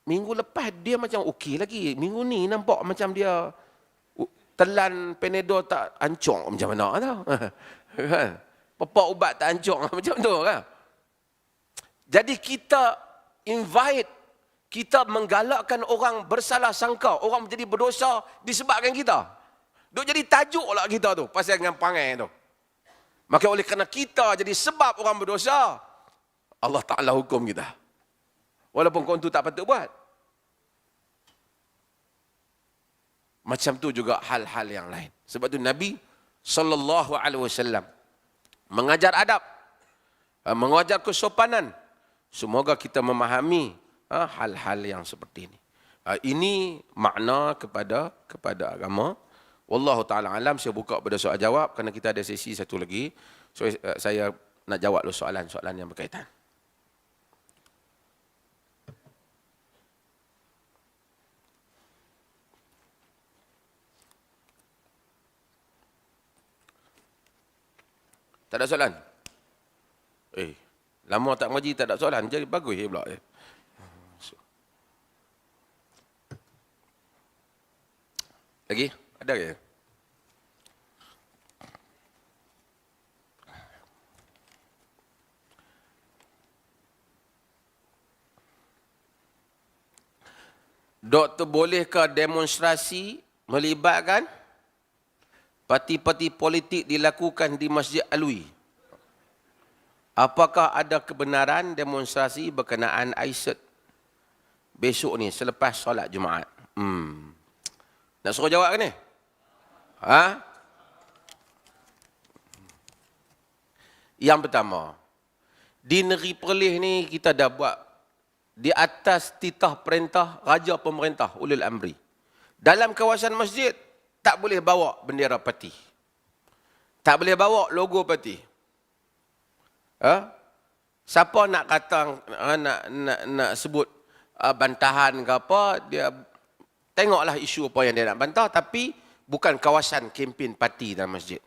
minggu lepas dia macam okey lagi. Minggu ni nampak macam dia telan Panadol tak ancung macam mana tau. Kan? Pepak ubat tak ancung macam tu kan. Jadi kita invite, kita menggalakkan orang bersalah sangka, orang menjadi berdosa disebabkan kita. Duk jadi tajuk lah kita tu pasal dengan perangai tu. Maka oleh kerana kita jadi sebab orang berdosa, Allah Ta'ala hukum kita. Walaupun kau tu tak patut buat. Macam tu juga hal-hal yang lain. Sebab tu Nabi SAW mengajar adab, mengajar kesopanan. Semoga kita memahami hal-hal yang seperti ini. Ini makna kepada agama. Wallahu ta'ala alam. Saya buka pada soal jawab kerana kita ada sesi satu lagi. So, saya nak jawab dulu soalan-soalan yang berkaitan. Tak ada soalan? Lama tak mengaji tak ada soalan. Jadi bagus pula. Lagi? Ada ke? Doktor, bolehkah demonstrasi melibatkan parti-parti politik dilakukan di Masjid Alwi? Apakah ada kebenaran demonstrasi berkenaan Aisyad besok ni selepas solat Jumaat? Nak suruh jawab ke ni? Yang pertama, di negeri Perlis ni kita dah buat di atas titah perintah Raja Pemerintah Ulil Amri. Dalam kawasan masjid, tak boleh bawa bendera parti. Tak boleh bawa logo parti. Siapa nak kata, nak sebut bantahan ke apa, dia tengoklah isu apa yang dia nak bantah, tapi bukan kawasan kempen parti dalam masjid.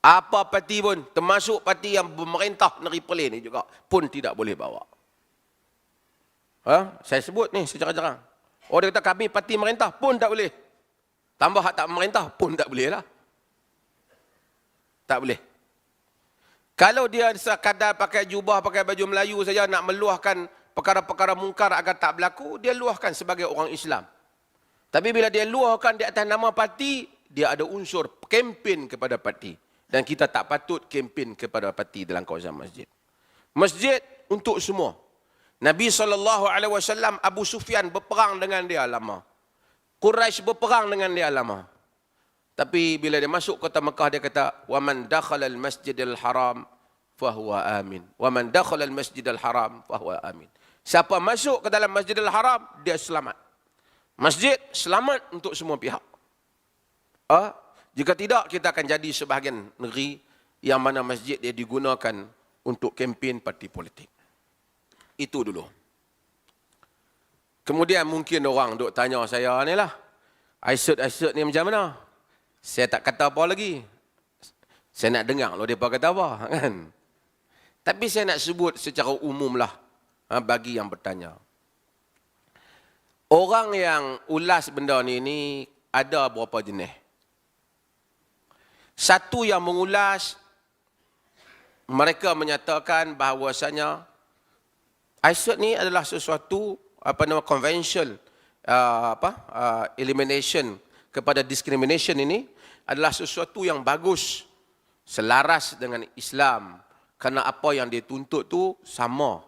Apa parti pun, termasuk parti yang pemerintah negeri Perlis ni juga, pun tidak boleh bawa. Saya sebut ni secara jarang. Dia kata kami parti pemerintah pun tak boleh. Tambah hak tak pemerintah pun tak boleh lah. Tak boleh. Kalau dia sekadar pakai jubah, pakai baju Melayu saja nak meluahkan perkara-perkara mungkar agar tak berlaku, dia luahkan sebagai orang Islam. Tapi bila dia luahkan di atas nama parti, dia ada unsur kempen kepada parti. Dan kita tak patut kempen kepada parti dalam kawasan masjid. Masjid untuk semua. Nabi SAW, Abu Sufyan berperang dengan dia lama. Quraisy berperang dengan dia lama. Tapi bila dia masuk kota Mekah, dia kata, وَمَنْ دَخَلَ الْمَسْجِدَ الْحَرَامِ فَهُوَ آمِنْ وَمَنْ دَخَلَ الْمَسْجِدَ الْحَرَامِ فَهُوَ آمِنْ. Siapa masuk ke dalam Masjidil Haram, dia selamat. Masjid selamat untuk semua pihak. Jika tidak, kita akan jadi sebahagian negeri yang mana masjid dia digunakan untuk kempen parti politik. Itu dulu. Kemudian mungkin orang duk tanya saya ni lah, Aisyad ni macam mana? Saya tak kata apa lagi. Saya nak dengar lo mereka kata apa. Kan? Tapi saya nak sebut secara umum lah bagi yang bertanya. Orang yang ulas benda ni ada berapa jenis. Satu yang mengulas, mereka menyatakan bahawasanya Aisyad ni adalah sesuatu convention elimination kepada discrimination ini adalah sesuatu yang bagus, selaras dengan Islam, kerana apa yang dia tuntut tu sama.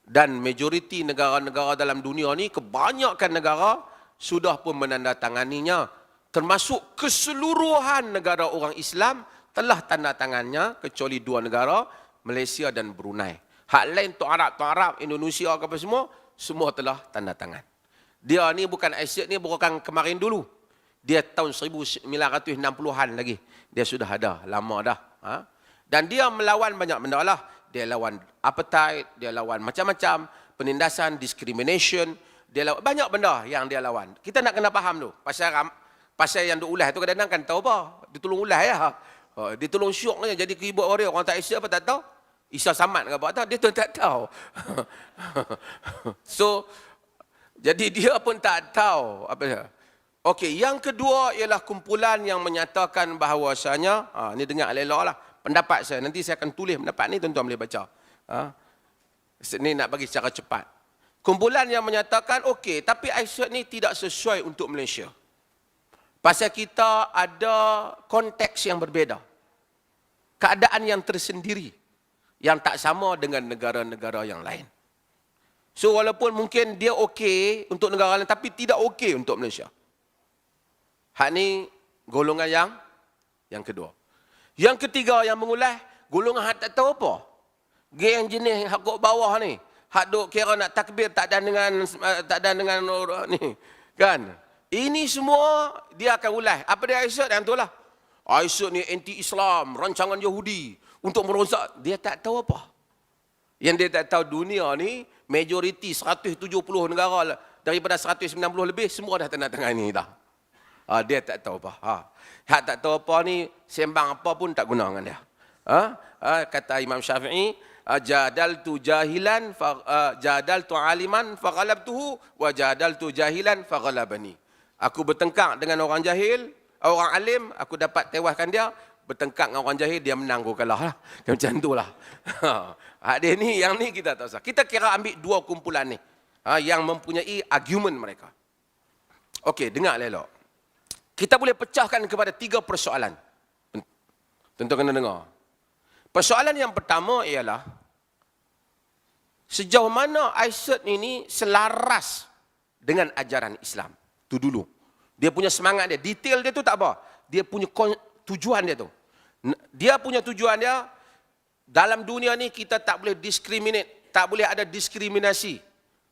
Dan majoriti negara-negara dalam dunia ni, kebanyakan negara sudah pun menandatanganinya, termasuk keseluruhan negara orang Islam telah tanda tangannya kecuali dua negara, Malaysia dan Brunei. Hak lain Tok Arab, Indonesia ke apa semua telah tanda tangan. Dia ni bukan ICED ni bukan kemarin dulu. Dia tahun 1960-an lagi. Dia sudah ada, lama dah. Dan dia melawan banyak benda lah. Dia lawan apartheid, dia lawan macam-macam, penindasan, discrimination, dia lawan banyak benda yang dia lawan. Kita nak kena faham tu. Pasal yang duk ulas tu kadang-kadang kan tahu apa. Dia tolong ulas ya. Dia tolong syok je jadi keyboard warrior. Orang tak Isya apa tak tahu. Isa Samad ke apa tahu. Dia tu tak tahu. So, jadi dia pun tak tahu. Apa dia? Okey, yang kedua ialah kumpulan yang menyatakan bahawasanya, ni dengar elok lah. Pendapat saya, nanti saya akan tulis pendapat ni, tuan-tuan boleh baca. Ni nak bagi secara cepat. Kumpulan yang menyatakan, okey, tapi ICED ni tidak sesuai untuk Malaysia. Pasal kita ada konteks yang berbeza. Keadaan yang tersendiri. Yang tak sama dengan negara-negara yang lain. So, walaupun mungkin dia okey untuk negara lain, tapi tidak okey untuk Malaysia. Hak ni golongan yang kedua. Yang ketiga yang mengulas, golongan hak tak tahu apa. Geng jenis hak kat bawah ni. Hak duk kira nak takbir tak ada dengan ni. Kan? Ini semua dia akan ulas. Apa dia ICED? Yang tu lah. ICED ni anti-Islam, rancangan Yahudi. Untuk merosak, dia tak tahu apa. Yang dia tak tahu dunia ni, majoriti 170 negara daripada 190 lebih, semua dah tanda tangan ni dah. Dia tak tahu apa. Hak tak tahu apa ni, sembang apa pun tak guna dengan dia. Kata Imam Syafi'i, jadaltu jahilan, jadaltu aliman, faghalabtuhu, wa jadaltu jahilan, faghalabani. Aku bertengkar dengan orang jahil, orang alim, aku dapat tewaskan dia. Bertengkar dengan orang jahil, dia menang, aku kalah lah. Macam tu lah. Dia ni, yang ni kita tak usah. Kita kira ambil dua kumpulan ni. Yang mempunyai argument mereka. Okey, dengar elok. Kita boleh pecahkan kepada 3 persoalan. Tentu kena dengar. Persoalan yang pertama ialah, sejauh mana ICED ini selaras dengan ajaran Islam. Itu dulu. Dia punya semangat dia. Detail dia tu tak apa. Dia punya tujuan dia tu. Dia punya tujuan dia, dalam dunia ni kita tak boleh discriminate, tak boleh ada diskriminasi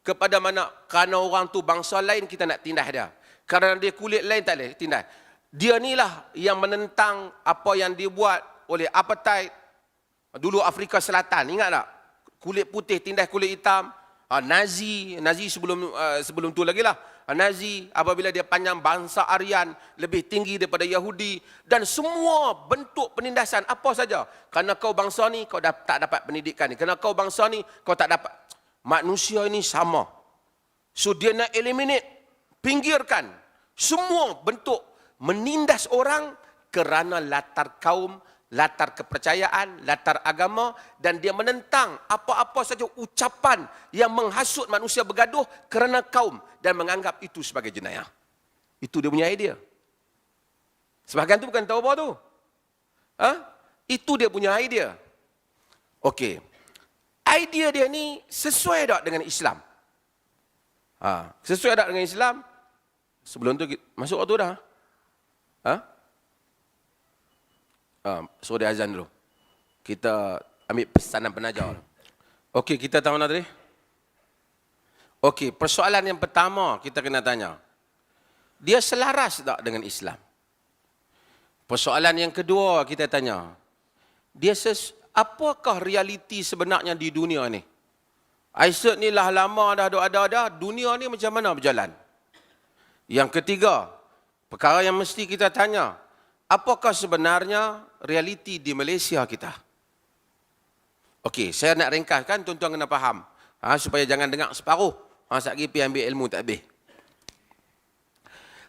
kepada mana, kerana orang tu bangsa lain kita nak tindas dia. Kerana dia kulit lain tak boleh tindas. Dia ni lah yang menentang apa yang dibuat oleh apartheid dulu Afrika Selatan. Ingat tak? Kulit putih tindas kulit hitam. Nazi sebelum tu lagi lah. Nazi apabila dia panjang bangsa Aryan lebih tinggi daripada Yahudi, dan semua bentuk penindasan apa saja. Kerana kau bangsa ni kau tak dapat pendidikan ni. Kerana kau bangsa ni kau tak dapat. Manusia ini sama. So dia nak eliminate, pinggirkan semua bentuk menindas orang kerana latar kaum, latar kepercayaan, latar agama, dan dia menentang apa-apa saja ucapan yang menghasut manusia bergaduh kerana kaum dan menganggap itu sebagai jenayah. Itu dia punya idea. Sebahagian tu bukan tahu apa tu. Itu dia punya idea. Okey. Idea dia ni sesuai tak dengan Islam? Sesuai tak dengan Islam? Sebelum tu masuk waktu dah. Suruh dia azan dulu. Kita ambil pesanan penajar. Okey, kita tahu nak tadi. Okey, persoalan yang pertama kita kena tanya. Dia selaras tak dengan Islam? Persoalan yang kedua kita tanya. Apakah realiti sebenarnya di dunia ni? ICED ni lah lama dah ada. Dunia ni macam mana berjalan? Yang ketiga, perkara yang mesti kita tanya. Apakah sebenarnya realiti di Malaysia kita? Okey, saya nak ringkaskan, tuan-tuan kena faham. Supaya jangan dengar separuh. Sekejap lagi pergi ambil ilmu tak habis.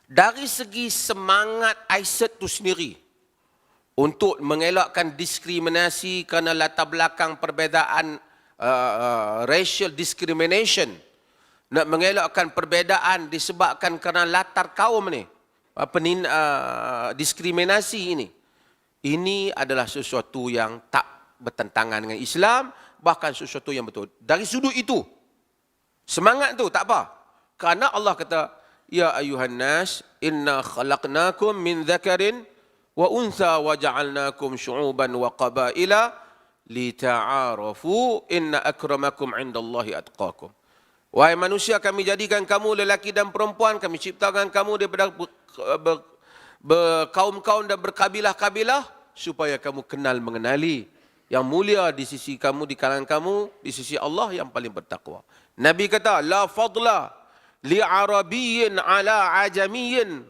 Dari segi semangat ICED itu sendiri, untuk mengelakkan diskriminasi kerana latar belakang perbezaan racial discrimination, nak mengelakkan perbezaan disebabkan kerana latar kaum ni, diskriminasi ini adalah sesuatu yang tak bertentangan dengan Islam, bahkan sesuatu yang betul. Dari sudut itu, semangat tu tak apa. Kerana Allah kata, ya ayuhan nas, inna khalaqnakum min dzakarin wa untha wa ja'alnakum syu'uban wa qabaila lita'arafu inna akramakum 'indallahi atqakum. Wahai manusia, kami jadikan kamu lelaki dan perempuan, kami ciptakan kamu daripada berkaum-kaum dan berkabilah-kabilah supaya kamu kenal mengenali yang mulia di sisi kamu, di kalangan kamu, di sisi Allah yang paling bertakwa. Nabi kata, la fadla li arabiyyin ala ajamiyyin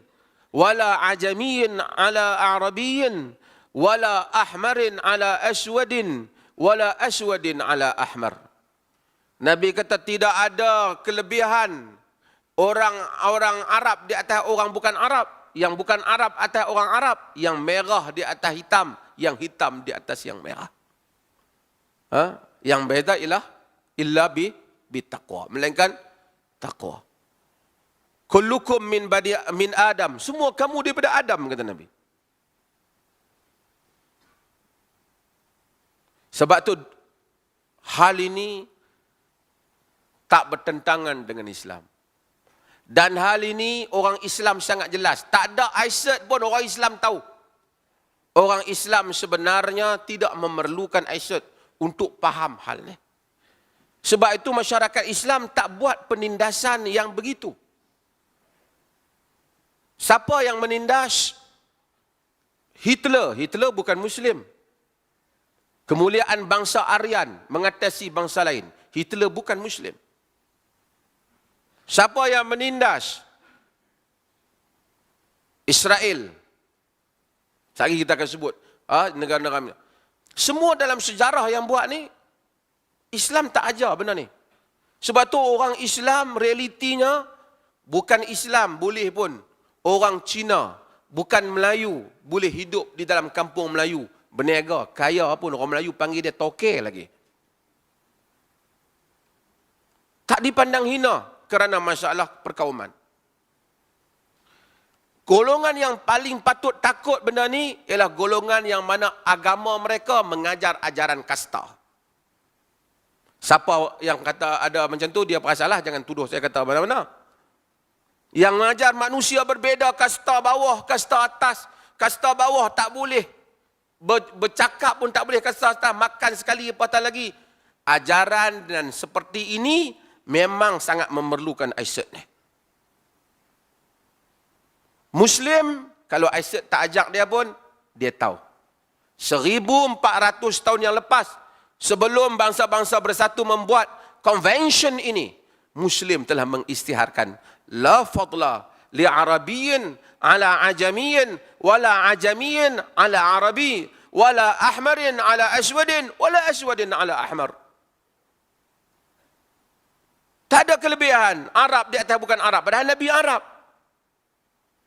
wala ajamiyyin ala arabiyyin wala ahmarin ala aswadin wala aswadin ala ahmar. Nabi kata tidak ada kelebihan orang Arab di atas orang bukan Arab, yang bukan Arab atas orang Arab, yang merah di atas hitam, yang hitam di atas yang merah. Yang beza illa bi taqwa, melainkan taqwa. Kullukum min Adam, semua kamu daripada Adam, kata Nabi. Sebab tu hal ini tak bertentangan dengan Islam. Dan hal ini orang Islam sangat jelas. Tak ada ayat pun orang Islam tahu. Orang Islam sebenarnya tidak memerlukan ayat untuk faham hal ini. Sebab itu masyarakat Islam tak buat penindasan yang begitu. Siapa yang menindas? Hitler. Hitler bukan Muslim. Kemuliaan bangsa Aryan mengatasi bangsa lain. Hitler bukan Muslim. Siapa yang menindas? Israel. Sekali kita akan sebut. Negara-negara. Semua dalam sejarah yang buat ni, Islam tak ajar benda ni. Sebab tu orang Islam realitinya, bukan Islam boleh pun. Orang Cina, bukan Melayu, boleh hidup di dalam kampung Melayu. Berniaga, kaya pun orang Melayu panggil dia toke lagi. Tak dipandang hina kerana masalah perkauman. Golongan yang paling patut takut benda ni ialah golongan yang mana agama mereka mengajar ajaran kasta. Siapa yang kata ada macam tu, dia perasalah, jangan tuduh saya kata mana-mana. Yang mengajar manusia berbeza, kasta bawah, kasta atas. Kasta bawah tak boleh bercakap pun tak boleh, kasta atas makan sekali apatah lagi. Ajaran dan seperti ini memang sangat memerlukan ayat ni. Muslim, kalau ayat tak ajak dia pun, dia tahu. 1400 tahun yang lepas, sebelum bangsa-bangsa bersatu membuat convention ini, Muslim telah mengisytiharkan la fadla li arabiyyin ala ajamiyyin wala ajamiyyin ala arabi wala ahmarin ala aswadin wala aswadin ala ahmar. Tak ada kelebihan Arab di atas bukan Arab. Padahal Nabi Arab.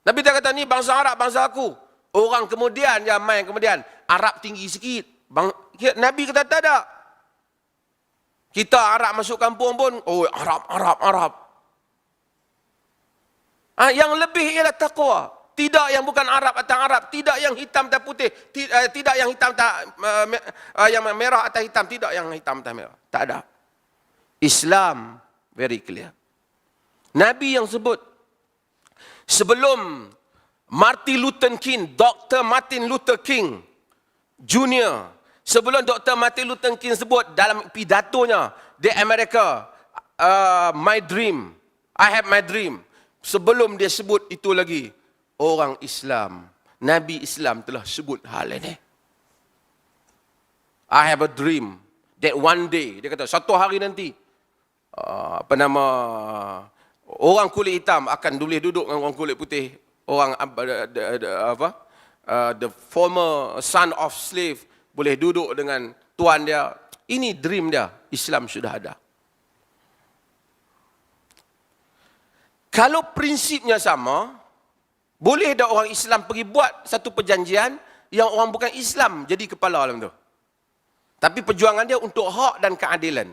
Nabi tak kata ni bangsa Arab, bangsa aku. Orang kemudian yang main kemudian Arab tinggi sikit. Nabi kata tak ada. Kita Arab masuk kampung pun, oh Arab. Yang lebih ialah takwa. Tidak yang bukan Arab atas Arab, tidak yang hitam atas putih, tidak yang hitam atas yang merah atas hitam, tidak yang hitam atas merah. Tak ada. Islam very clear. Nabi yang sebut sebelum Martin Luther King, Dr. Martin Luther King Jr. Sebelum Dr. Martin Luther King sebut dalam pidatonya di Amerika, my dream, I have my dream. Sebelum dia sebut itu lagi, orang Islam, Nabi Islam telah sebut hal ini. I have a dream that one day, dia kata satu hari nanti, orang kulit hitam akan boleh duduk dengan orang kulit putih, orang the former son of slave boleh duduk dengan tuan dia. Ini dream dia. Islam sudah ada. Kalau prinsipnya sama, boleh tak orang Islam pergi buat satu perjanjian yang orang bukan Islam jadi kepala dalam tu. Tapi perjuangan dia untuk hak dan keadilan.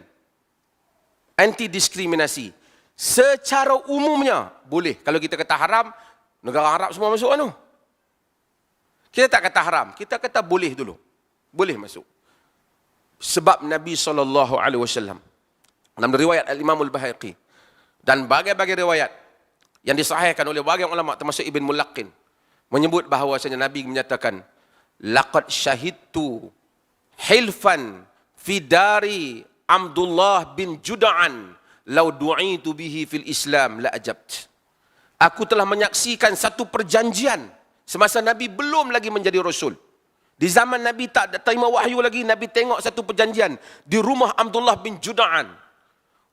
Anti diskriminasi. Secara umumnya boleh. Kalau kita kata haram, negara Arab semua masuk anu. Kita tak kata haram, kita kata boleh dulu. Boleh masuk. Sebab Nabi SAW dalam riwayat Al-Imam Al-Baihaqi dan bagai-bagai riwayat yang disahihkan oleh bagai ulama termasuk Ibn Mulaqin, menyebut bahawasanya Nabi menyatakan, laqad syahidtu hilfan fi dari Abdullah bin Juda'an law du'itu bihi fil Islam la ajabt. Aku telah menyaksikan satu perjanjian semasa Nabi belum lagi menjadi Rasul. Di zaman Nabi tak terima wahyu lagi, Nabi tengok satu perjanjian di rumah Abdullah bin Juda'an.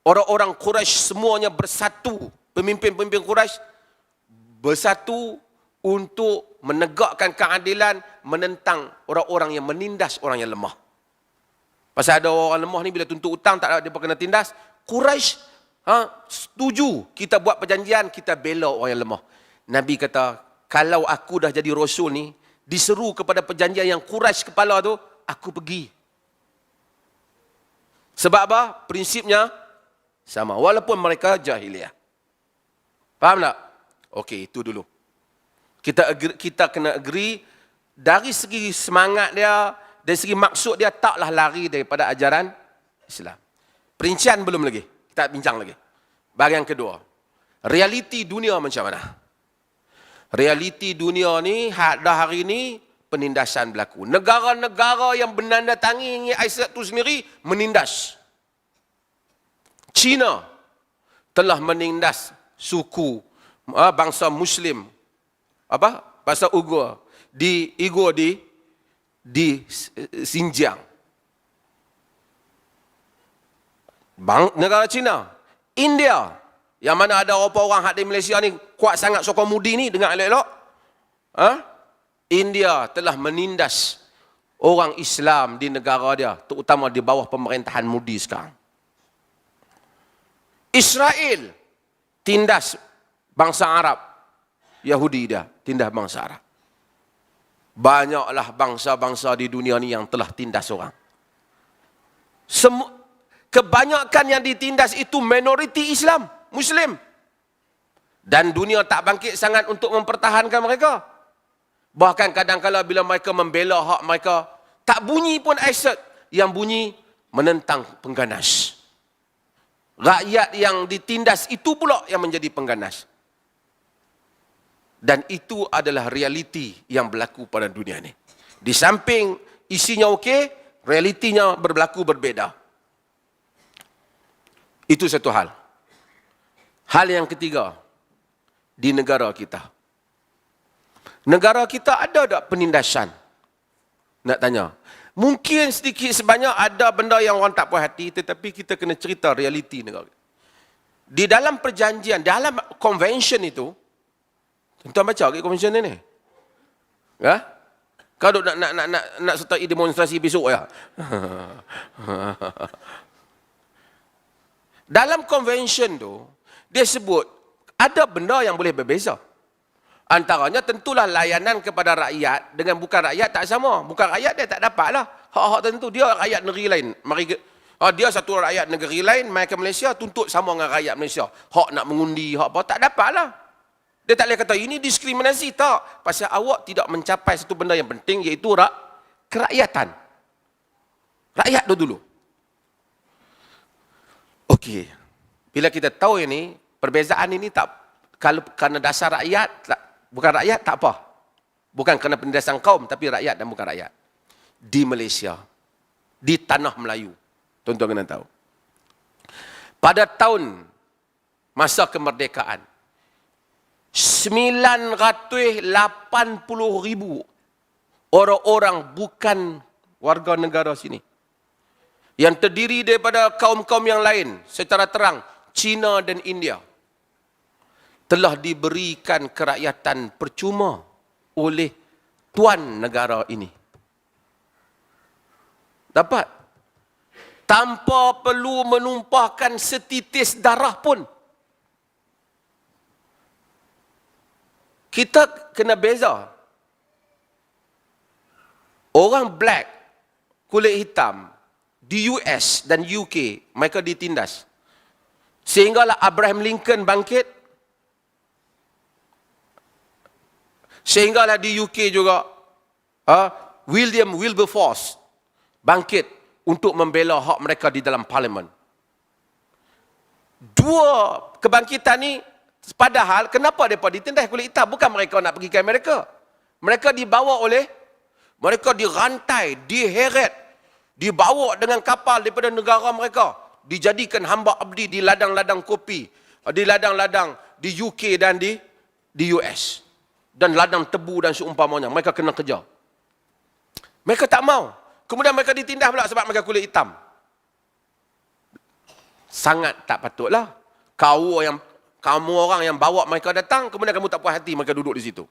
Orang-orang Quraisy semuanya bersatu, pemimpin-pemimpin Quraisy bersatu untuk menegakkan keadilan, menentang orang-orang yang menindas orang yang lemah. Pasal ada orang lemah ni bila tuntut hutang tak ada dia kena tindas, Quraisy setuju kita buat perjanjian, kita bela orang yang lemah. Nabi kata, kalau aku dah jadi Rasul ni, diseru kepada perjanjian yang Quraisy kepala tu, aku pergi. Sebab apa? Prinsipnya sama. Walaupun mereka jahiliah. Faham tak? Okey, itu dulu. Kita kena agree, dari segi semangat dia, dari segi maksud dia, taklah lari daripada ajaran Islam. Perincian belum lagi. Kita bincang lagi. Bahagian kedua. Realiti dunia macam mana? Realiti dunia ni, dah hari ni, penindasan berlaku. Negara-negara yang menandatangi ISIS itu sendiri, menindas. China telah menindas suku, bangsa Muslim, bangsa Uyghur, di Xinjiang. Negara China. India, yang mana ada orang hak di Malaysia ni kuat sangat sokong Modi ni, dengar elok-elok. India telah menindas orang Islam di negara dia, terutama di bawah pemerintahan Modi sekarang. Israel tindas bangsa Arab, Yahudi dia, tindas bangsa Arab. Banyaklah bangsa-bangsa di dunia ni yang telah tindas orang. Kebanyakan yang ditindas itu minoriti Islam, Muslim. Dan dunia tak bangkit sangat untuk mempertahankan mereka. Bahkan kadang-kadang bila mereka membela hak mereka, tak bunyi pun ayat yang bunyi menentang pengganas. Rakyat yang ditindas itu pula yang menjadi pengganas. Dan itu adalah realiti yang berlaku pada dunia ini. Di samping isinya okey, realitinya berlaku berbeza. Itu satu hal. Hal yang ketiga, di negara kita. Negara kita ada tak penindasan? Nak tanya. Mungkin sedikit sebanyak ada benda yang orang tak puas hati, tetapi kita kena cerita realiti negara. Di dalam perjanjian, dalam convention itu, tuan baca ke convention ni? Ya? Kau nak sertai demonstrasi besok ya? Dalam convention tu, dia sebut ada benda yang boleh berbeza. Antaranya tentulah layanan kepada rakyat dengan bukan rakyat tak sama. Bukan rakyat dia tak dapat lah hak-hak tertentu. Dia rakyat negeri lain. Dia satu rakyat negeri lain, mai ke Malaysia, tuntut sama dengan rakyat Malaysia. Hak nak mengundi, hak apa, tak dapat lah. Dia tak boleh kata, ini diskriminasi. Tak. Pasal awak tidak mencapai satu benda yang penting, iaitu kerakyatan. Rakyat dulu. Okey. Bila kita tahu ini, perbezaan ini tak, kalau kerana dasar rakyat, bukan rakyat, tak apa. Bukan kerana penindasan kaum, tapi rakyat dan bukan rakyat. Di Malaysia, di tanah Melayu, tuan-tuan kena tahu. Pada tahun masa kemerdekaan, 980,000 orang-orang bukan warga negara sini, yang terdiri daripada kaum-kaum yang lain secara terang, China dan India, telah diberikan kerakyatan percuma oleh tuan negara ini. Dapat. Tanpa perlu menumpahkan setitis darah pun. Kita kena beza. Orang black, kulit hitam, di US dan UK, mereka ditindas. Sehinggalah Abraham Lincoln bangkit. Sehinggalah di UK juga, William Wilberforce bangkit untuk membela hak mereka di dalam parlimen. Dua kebangkitan ni, padahal kenapa mereka ditindas kulit hitam? Bukan mereka nak pergi ke Amerika. Mereka dibawa mereka dirantai, diheret, dibawa dengan kapal daripada negara mereka, dijadikan hamba abdi di ladang-ladang kopi, di ladang-ladang di UK dan di US, dan ladang tebu dan seumpamanya. Mereka kena kejar. Mereka tak mau. Kemudian mereka ditindas pula sebab mereka kulit hitam. Sangat tak patutlah. Kamu orang yang bawa mereka datang, kemudian kamu tak puas hati mereka duduk di situ.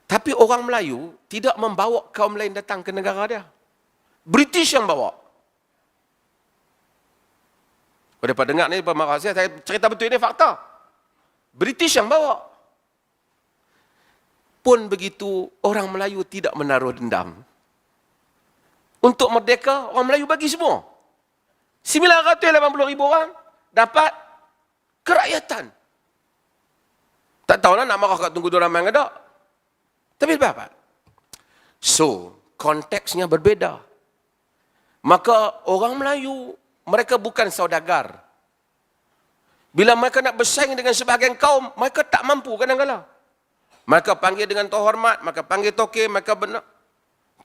Tapi orang Melayu tidak membawa kaum lain datang ke negara dia. British yang bawa. Kalau dapat dengar ni, pemarah saya cerita betul ini fakta. British yang bawa. Pun begitu, orang Melayu tidak menaruh dendam. Untuk merdeka, orang Melayu bagi semua. 980,000 orang dapat kerakyatan. Tak tahulah nak marah kat Tunku Dua Ramai ada. Tapi apa? So, konteksnya berbeda. Maka orang Melayu, mereka bukan saudagar. Bila mereka nak bersaing dengan sebahagian kaum, mereka tak mampu kadang-kadang. Mereka panggil dengan terhormat, mereka panggil toke, mereka benar.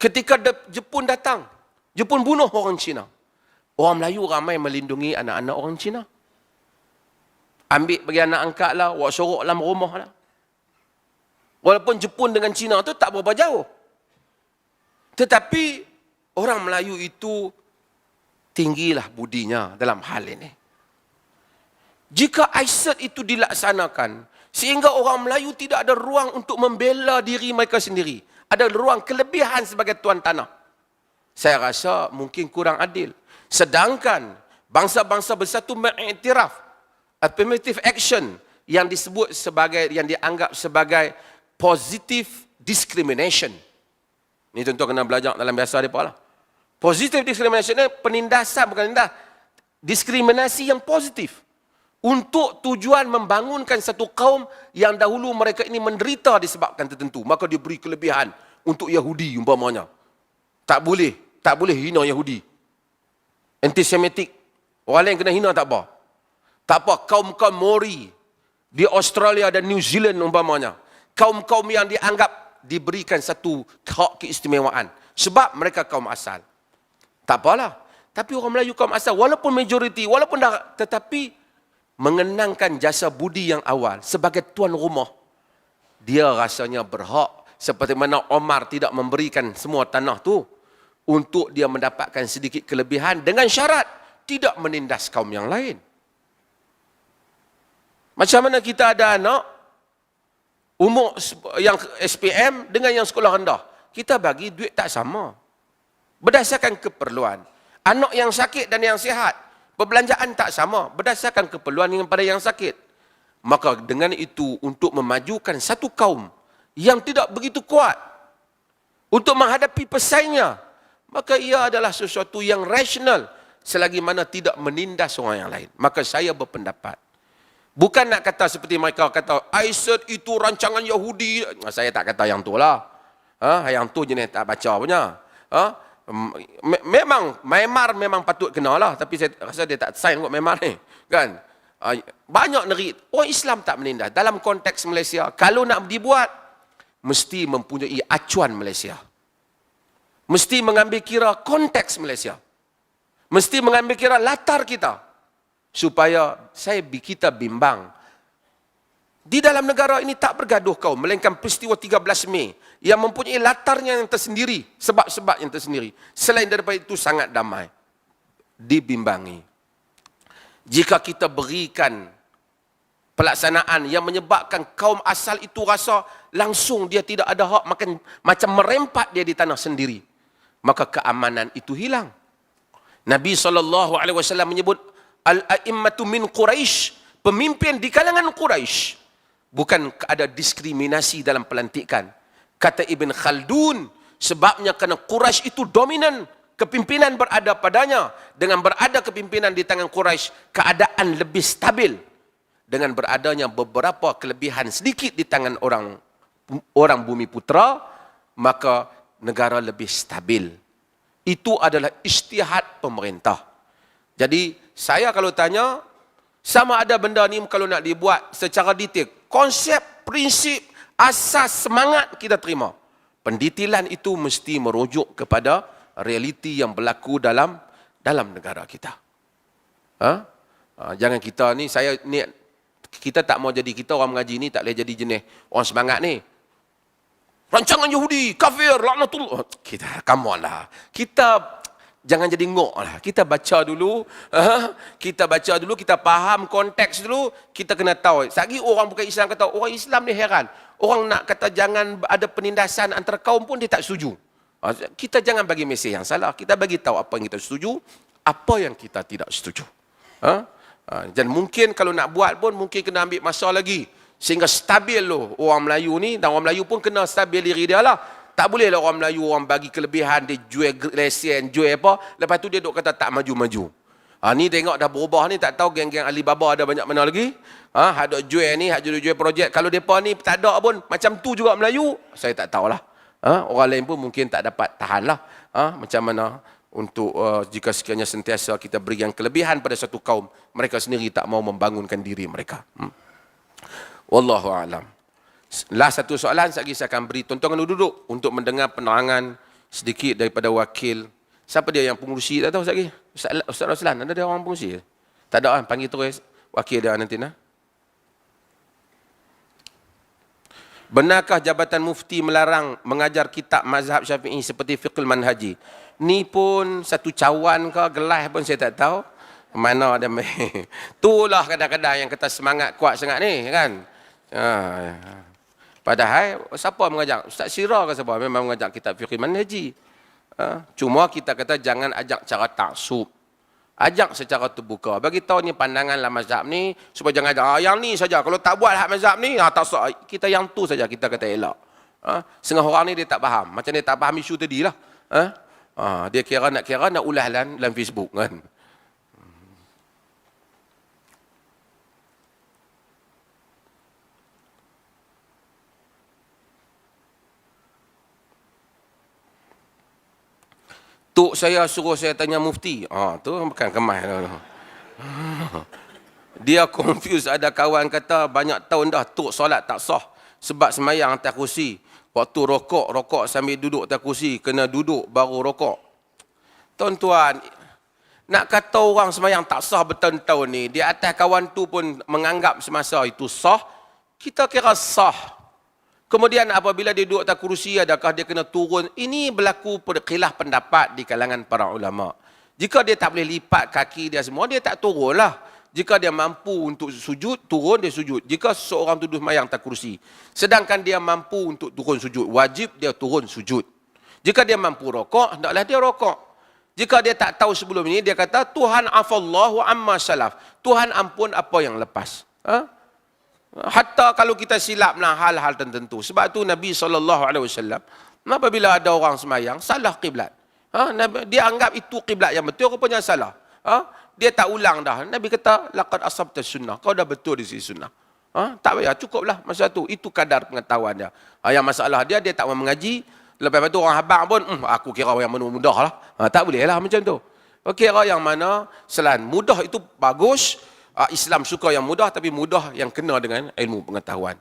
Ketika Jepun datang, Jepun bunuh orang Cina. Orang Melayu ramai melindungi anak-anak orang Cina. Ambil bagi anak angkat lah, buat sorok dalam rumah lah. Walaupun Jepun dengan Cina tu tak berapa jauh. Tetapi orang Melayu itu tinggilah budinya dalam hal ini. Jika ISET itu dilaksanakan, sehingga orang Melayu tidak ada ruang untuk membela diri mereka sendiri. Ada ruang kelebihan sebagai tuan tanah. Saya rasa mungkin kurang adil. Sedangkan bangsa-bangsa bersatu mengiktiraf affirmative action yang disebut sebagai, yang dianggap sebagai positive discrimination. Ini tentu kena belajar dalam bahasa mereka lah. Positive discrimination ni penindasan, bukan tindas. Diskriminasi yang positif. Untuk tujuan membangunkan satu kaum yang dahulu mereka ini menderita disebabkan tertentu. Maka dia beri kelebihan untuk Yahudi umpamanya. Tak boleh hina Yahudi. Antisemitik. Orang lain kena hina tak apa. Tak apa, kaum-kaum Maori di Australia dan New Zealand umpamanya. Kaum-kaum yang dianggap diberikan satu hak keistimewaan. Sebab mereka kaum asal. Tak apalah. Tapi orang Melayu kaum asal, walaupun majoriti, walaupun dah, tetapi mengenangkan jasa budi yang awal sebagai tuan rumah, dia rasanya berhak, seperti mana Omar tidak memberikan semua tanah tu untuk dia mendapatkan sedikit kelebihan dengan syarat tidak menindas kaum yang lain. Macam mana kita ada anak umur yang SPM dengan yang sekolah rendah, kita bagi duit tak sama berdasarkan keperluan. Anak yang sakit dan yang sihat, perbelanjaan tak sama berdasarkan keperluan yang pada yang sakit. Maka dengan itu, untuk memajukan satu kaum yang tidak begitu kuat untuk menghadapi pesaingnya, maka ia adalah sesuatu yang rasional selagi mana tidak menindas orang yang lain. Maka saya berpendapat, bukan nak kata seperti mereka kata ISET itu rancangan Yahudi. Saya tak kata yang tu lah. Yang tu jenis tak baca punya. Memang Myanmar memang patut kenalah, tapi saya rasa dia tak sign kot Myanmar ni, kan? Banyak negeri orang Islam tak menindas. Dalam konteks Malaysia, kalau nak dibuat mesti mempunyai acuan Malaysia. Mesti mengambil kira konteks Malaysia. Mesti mengambil kira latar kita, supaya kita bimbang. Di dalam negara ini tak bergaduh kaum, melainkan peristiwa 13 Mei yang mempunyai latarnya yang tersendiri, sebab-sebab yang tersendiri. Selain daripada itu sangat damai. Dibimbangi. Jika kita berikan pelaksanaan yang menyebabkan kaum asal itu rasa langsung dia tidak ada hak, macam merempat dia di tanah sendiri, maka keamanan itu hilang. Nabi SAW menyebut al-a'immatu min Quraisy, pemimpin di kalangan Quraisy. Bukan ada diskriminasi dalam pelantikan. Kata Ibn Khaldun, sebabnya kerana Quraisy itu dominan, kepimpinan berada padanya. Dengan berada kepimpinan di tangan Quraisy, keadaan lebih stabil. Dengan beradanya beberapa kelebihan sedikit di tangan orang bumi putra, maka negara lebih stabil. Itu adalah ijtihad pemerintah. Jadi saya kalau tanya, sama ada benda ni kalau nak dibuat secara detail, konsep, prinsip, Asas semangat kita terima. Pendetilan itu mesti merujuk kepada realiti yang berlaku dalam negara kita. Jangan kita ni, kita tak mau jadi, kita orang mengaji ni tak boleh jadi jenis orang semangat ni. Rancangan Yahudi, kafir, laknatullah. Kita, come on lah. Kita jangan jadi ngok lah. Kita baca dulu, kita faham konteks dulu, kita kena tahu. Sagi orang bukan Islam kata, orang Islam ni heran. Orang nak kata jangan ada penindasan antara kaum pun dia tak setuju. Kita jangan bagi mesej yang salah. Kita bagi tahu apa yang kita setuju, apa yang kita tidak setuju. Dan mungkin kalau nak buat pun mungkin kena ambil masa lagi. Sehingga stabil loh orang Melayu ni. Dan orang Melayu pun kena stabil diri dia lah. Tak boleh lah orang Melayu orang bagi kelebihan, dia jual lesen, jual apa. Lepas tu dia duk kata tak maju-maju. Ni tengok dah berubah ni, tak tahu geng-geng Alibaba ada banyak mana lagi. Hak duk jual ni, hak jual projek. Kalau mereka ni tak ada pun, macam tu juga Melayu, saya tak tahulah. Orang lain pun mungkin tak dapat tahan lah. Macam mana untuk jika sekiranya sentiasa kita beri yang kelebihan pada satu kaum, mereka sendiri tak mau membangunkan diri mereka. Wallahu a'lam. Last satu soalan, lagi saya akan beri tuan-tuan duduk untuk mendengar penerangan sedikit daripada wakil. Siapa dia yang pengurusi, tak tahu lagi? Ustaz Roslan, ada dia orang pengurusi? Tak ada kan? Panggil terus wakil dia nanti. Benarkah Jabatan Mufti melarang mengajar kitab mazhab Syafi'i seperti fiqhul manhaji? Ni pun satu cawan ke gelas pun saya tak tahu. Mana ada itulah kadang-kadang yang kata semangat kuat sangat ni kan. Padahal siapa mengajar? Ustaz Syirah ke siapa? Memang mengajar kitab fiqhul manhaji. Cuma kita kata jangan ajak cara taksub. Ajak secara terbuka. Bagi tahu ni pandangan lah mazhab ni supaya jangan ajak yang ni saja. Kalau tak buat hak mazhab ni, tak sah. Kita yang tu saja kita kata elak. Setengah orang ni dia tak faham. Macam dia tak faham isu tadi lah. Dia nak ulah dalam Facebook kan. Tok saya suruh saya tanya mufti. Tu bukan kemas. Dia confuse. Ada kawan kata banyak tahun dah tok solat tak sah sebab semayang atas kursi. Waktu rokok sambil duduk atas kursi, kena duduk baru rokok. Tuan-tuan, nak kata orang semayang tak sah bertahun-tahun ni, di atas kawan tu pun menganggap semasa itu sah, kita kira sah. Kemudian apabila dia duduk atas kerusi, adakah dia kena turun? Ini berlaku khilaf pendapat di kalangan para ulama. Jika dia tak boleh lipat kaki dia semua, dia tak turun lah. Jika dia mampu untuk sujud, turun dia sujud. Jika seorang duduk mayang atas kerusi, sedangkan dia mampu untuk turun sujud, wajib dia turun sujud. Jika dia mampu rokok, hendaklah dia rokok. Jika dia tak tahu sebelum ini, dia kata, Tuhan afallahu amma salaf. Tuhan ampun apa yang lepas. Hatta kalau kita silap hal-hal tertentu. Sebab tu Nabi SAW, apabila ada orang semayang, salah qiblat. Dia anggap itu qiblat yang betul, rupanya salah. Dia tak ulang dah. Nabi kata, laqad asabta sunnah. Kau dah betul di sisi sunnah. Tak payah, cukuplah masa tu. Itu kadar pengetahuan dia. Yang masalah dia tak mau mengaji. Lepas tu orang habang pun, aku kira yang mudah lah. Tak boleh lah macam tu. Kira yang mana, selain mudah itu bagus. Islam suka yang mudah, tapi mudah yang kena dengan ilmu pengetahuan.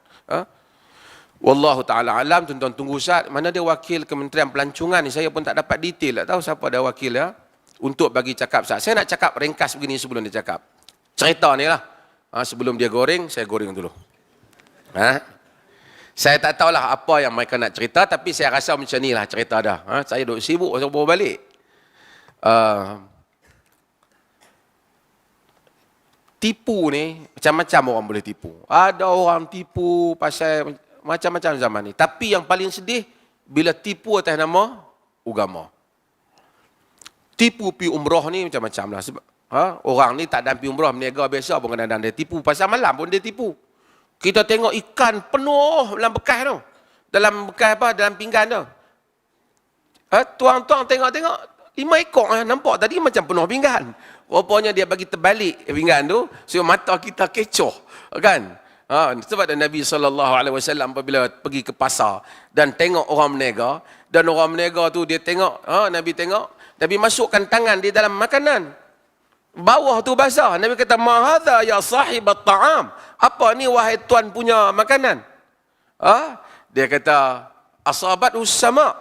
Wallahu ta'ala alam. Tuan-tuan tunggu Ustaz. Mana dia wakil Kementerian Pelancongan ni? Saya pun tak dapat detail. Tak tahu siapa ada wakil ya. Untuk bagi cakap Ustaz. Saya nak cakap ringkas begini sebelum dia cakap. Cerita ni lah. Sebelum dia goreng, saya goreng dulu. Saya tak tahulah apa yang mereka nak cerita, tapi saya rasa macam ni lah cerita dah. Saya duduk sibuk, saya bawa balik. Tipu ni, macam-macam orang boleh tipu. Ada orang tipu pasal macam-macam zaman ni. Tapi yang paling sedih, bila tipu atas nama agama. Tipu pi umrah ni macam-macam lah. Sebab, orang ni tak ada pi umrah, berniaga biasa pun kadang-kadang dia tipu. Pasal malam pun dia tipu. Kita tengok ikan penuh dalam bekas tu. Dalam bekas apa? Dalam pinggan tu. Tuang-tuang tengok-tengok. 5 ekor nampak tadi macam penuh pinggan. Rupanya dia bagi terbalik pinggan tu. Supaya mata kita kecoh. Kan? Sebab Nabi SAW apabila pergi ke pasar dan tengok orang berniaga. Dan orang berniaga tu dia tengok. Nabi tengok. Nabi masukkan tangan di dalam makanan. Bawah tu basah. Nabi kata, ma hadha ya sahibat ta'am. Apa ni wahai tuan punya makanan? Dia kata, asabat sama,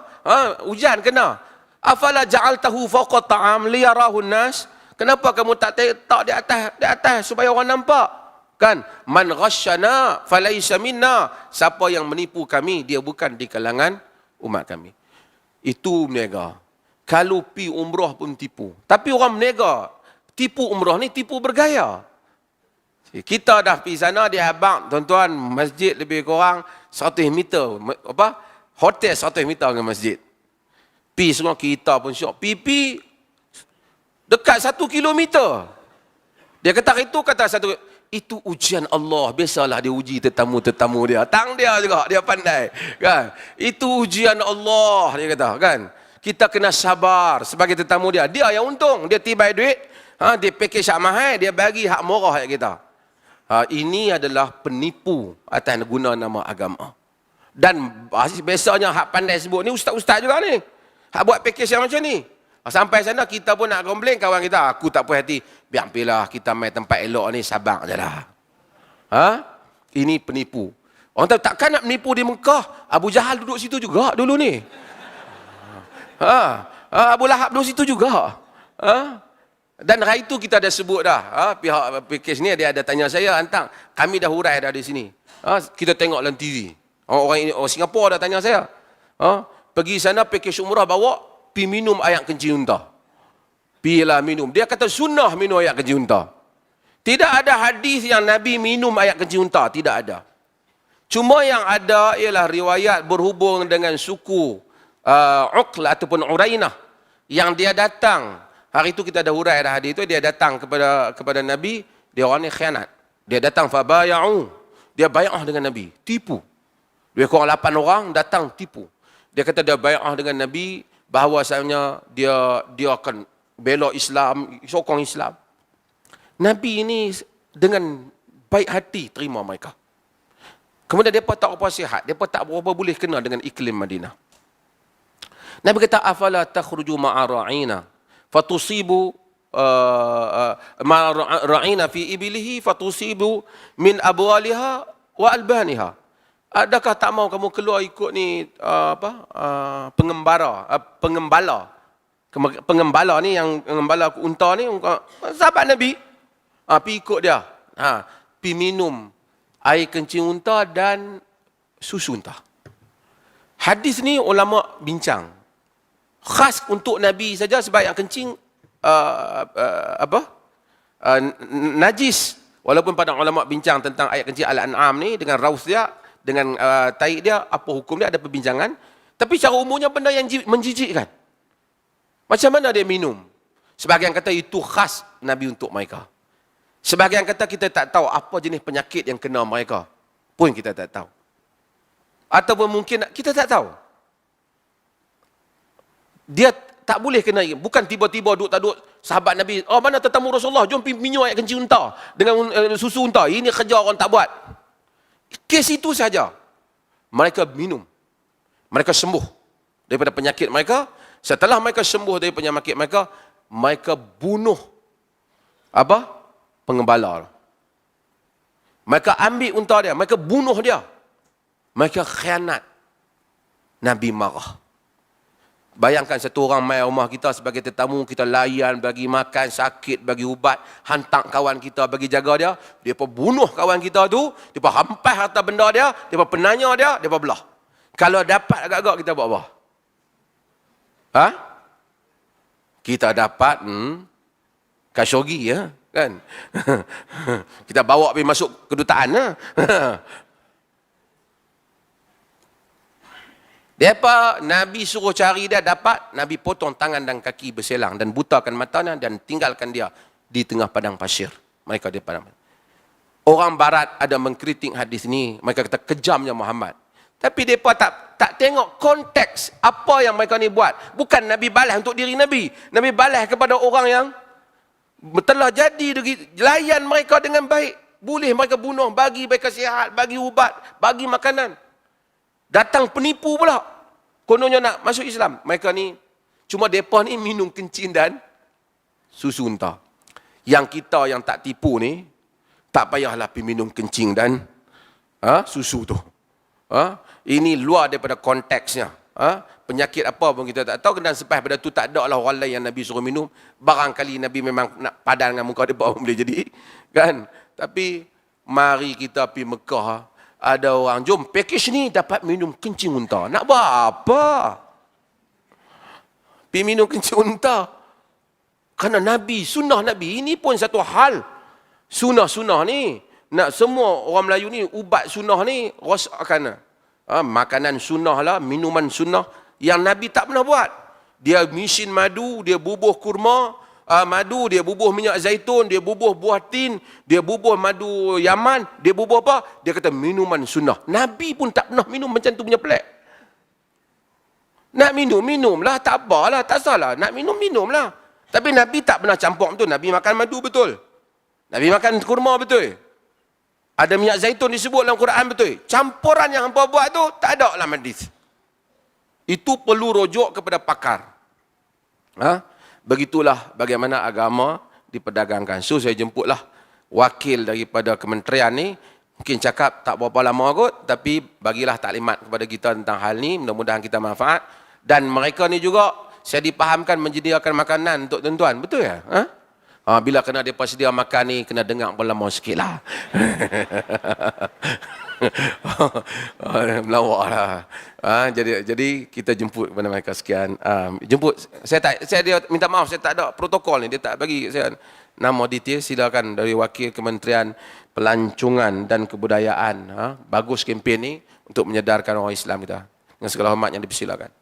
hujan kena. Afala ja'altahu fawqa ta'am liyarahu nas? Kenapa kamu tak letak di atas supaya orang nampak? Kan? Man ghasyana falaysa minna. Siapa yang menipu kami, dia bukan di kalangan umat kami. Itu berniaga. Kalau pi umrah pun tipu. Tapi orang berniaga, tipu umrah ni tipu bergaya. Kita dah pergi sana, dia abang, tuan-tuan, masjid lebih kurang 100 meter. Hotel 100 meter dengan masjid. Pi semua kita pun syok. Pi dekat 1 kilometer. Dia kata itu, kata satu, itu ujian Allah. Biasalah dia uji tetamu-tetamu dia. Tang dia juga, dia pandai. Kan? Itu ujian Allah, dia kata. Kan? Kita kena sabar sebagai tetamu dia. Dia yang untung. Dia tibai duit. Dia package hak mahal, dia bagi hak murah kat kita. Ini adalah penipu atas guna nama agama. Dan biasanya hak pandai sebut ni ustaz-ustaz juga ni. Hak buat package yang macam ni. Sampai sana kita pun nak komplain kawan kita. Aku tak puas hati. Biar pilih kita main tempat elok ni, Sabang je lah. Ini penipu. Orang tahu takkan nak menipu di Mekah. Abu Jahal duduk situ juga dulu ni. Abu Lahab duduk situ juga. Dan hari itu kita dah sebut dah. Pihak package ni dia ada tanya saya, Antang, kami dah hurai dah di sini. Kita tengok dalam TV. Orang Singapura dah tanya saya. Pergi sana package umrah bawa, pi minum air kencing unta. Pilah minum. Dia kata sunnah minum air kencing unta. Tidak ada hadis yang Nabi minum air kencing unta. Tidak ada. Cuma yang ada ialah riwayat berhubung dengan suku Uql ataupun Urainah. Yang dia datang. Hari itu kita ada hurai dah hadis itu. Dia datang kepada Nabi. Dia orang ni khianat. Dia datang fabaya'u. Dia bay'ah dengan Nabi. Tipu. Dia kurang 8 orang datang tipu. Dia kata dia bay'ah dengan Nabi bahawasanya dia akan bela Islam, sokong Islam. Nabi ini dengan baik hati terima mereka. Kemudian mereka tak apa sihat, mereka tak berapa boleh kena dengan iklim Madinah. Nabi kata afala takhruju ma'a ra'ina fatusibu ma'a ra'ina fi ibilihi fatusibu min abwaliha wa albaniha. Adakah tak mau kamu keluar ikut ni pengembala ni yang pengembala unta ni, sahabat Nabi. Pi ikut dia. Pi minum air kencing unta dan susu unta. Hadis ni ulama bincang. Khas untuk Nabi saja sebab yang kencing najis. Walaupun pada ulama bincang tentang ayat kencing Al-An'am ni dengan raus dia, dengan taik dia, apa hukum dia, ada perbincangan. Tapi secara umumnya benda yang menjijikkan. Macam mana dia minum? Sebahagian kata itu khas Nabi untuk mereka. Sebahagian kata kita tak tahu apa jenis penyakit yang kena mereka. Pun kita tak tahu. Ataupun mungkin kita tak tahu. Dia tak boleh kena, bukan tiba-tiba duduk tak duduk sahabat Nabi, mana tetamu Rasulullah, jom minum air kencing unta dengan susu unta. Ini kerja orang tak buat. Kes itu saja. Mereka minum. Mereka sembuh daripada penyakit mereka. Setelah mereka sembuh dari penyakit mereka, mereka bunuh pengembala. Mereka ambil unta dia, mereka bunuh dia. Mereka khianat. Nabi marah. Bayangkan satu orang mai rumah kita sebagai tetamu, kita layan, bagi makan, sakit, bagi ubat, hantar kawan kita bagi jaga dia, dia bunuh kawan kita tu, dia hampas harta benda dia, dia penanya dia belah. Kalau dapat agak-agak kita buat apa? Kita dapat Khashoggi ya, kan? Kita bawa pergi masuk kedutaan ya. Depa Nabi suruh cari dia, dapat, Nabi potong tangan dan kaki berselang dan butakan matanya dan tinggalkan dia di tengah padang pasir. Mereka di padang pasir. Orang barat ada mengkritik hadis ini, mereka kata kejamnya Muhammad. Tapi depa tak tengok konteks apa yang mereka ni buat. Bukan Nabi balas untuk diri Nabi. Nabi balas kepada orang yang telah jadi, layan mereka dengan baik. Boleh mereka bunuh, bagi mereka sihat, bagi ubat, bagi makanan. Datang penipu pula. Kononnya nak masuk Islam. Mereka ni, cuma mereka ni minum kencing dan susu unta. Yang kita yang tak tipu ni, tak payahlah pergi minum kencing dan susu tu. Ini luar daripada konteksnya. Penyakit apa pun kita tak tahu. Dan selepas pada tu tak ada lah orang lain yang Nabi suruh minum. Barangkali Nabi memang nak padan dengan muka dia pun boleh jadi. Kan? Tapi mari kita pergi Mekah. Ada orang, jom package ni dapat minum kencing unta. Nak buat apa? Pergi minum kencing unta. Kerana Nabi, sunnah Nabi. Ini pun satu hal. Sunnah-sunnah ni. Nak semua orang Melayu ni, ubat sunnah ni, rosakan. Makanan sunnah lah, minuman sunnah. Yang Nabi tak pernah buat. Dia misin madu, dia bubuh kurma, madu, dia bubuh minyak zaitun, dia bubuh buah tin, dia bubuh madu Yaman, dia bubuh apa? Dia kata minuman sunnah. Nabi pun tak pernah minum macam tu punya pelik. Nak minum, minumlah. Tak apalah, tak salah. Nak minum, minumlah. Tapi Nabi tak pernah campur betul. Nabi makan madu betul. Nabi makan kurma betul. Ada minyak zaitun disebut dalam Quran betul. Campuran yang hampa buat tu, tak ada dalam hadis. Itu perlu rujuk kepada pakar. Begitulah bagaimana agama diperdagangkan. So saya jemputlah wakil daripada kementerian ni. Mungkin cakap tak berapa lama kot, tapi bagilah taklimat kepada kita tentang hal ni. Mudah-mudahan kita manfaat. Dan mereka ni juga, saya dipahamkan menyediakan makanan untuk tuan-tuan. Betul ya? Bila kena mereka sedia makan ni, kena dengar pun lama sikit lah. Melawak lah. Jadi kita jemput kepada mereka sekian. Jemput. Saya dia minta maaf, saya tak ada protokol ni. Dia tak bagi saya nama detail. Silakan dari wakil Kementerian Pelancongan dan Kebudayaan. Bagus kempen ni untuk menyedarkan orang Islam kita. Dengan segala hormat yang dipersilakan.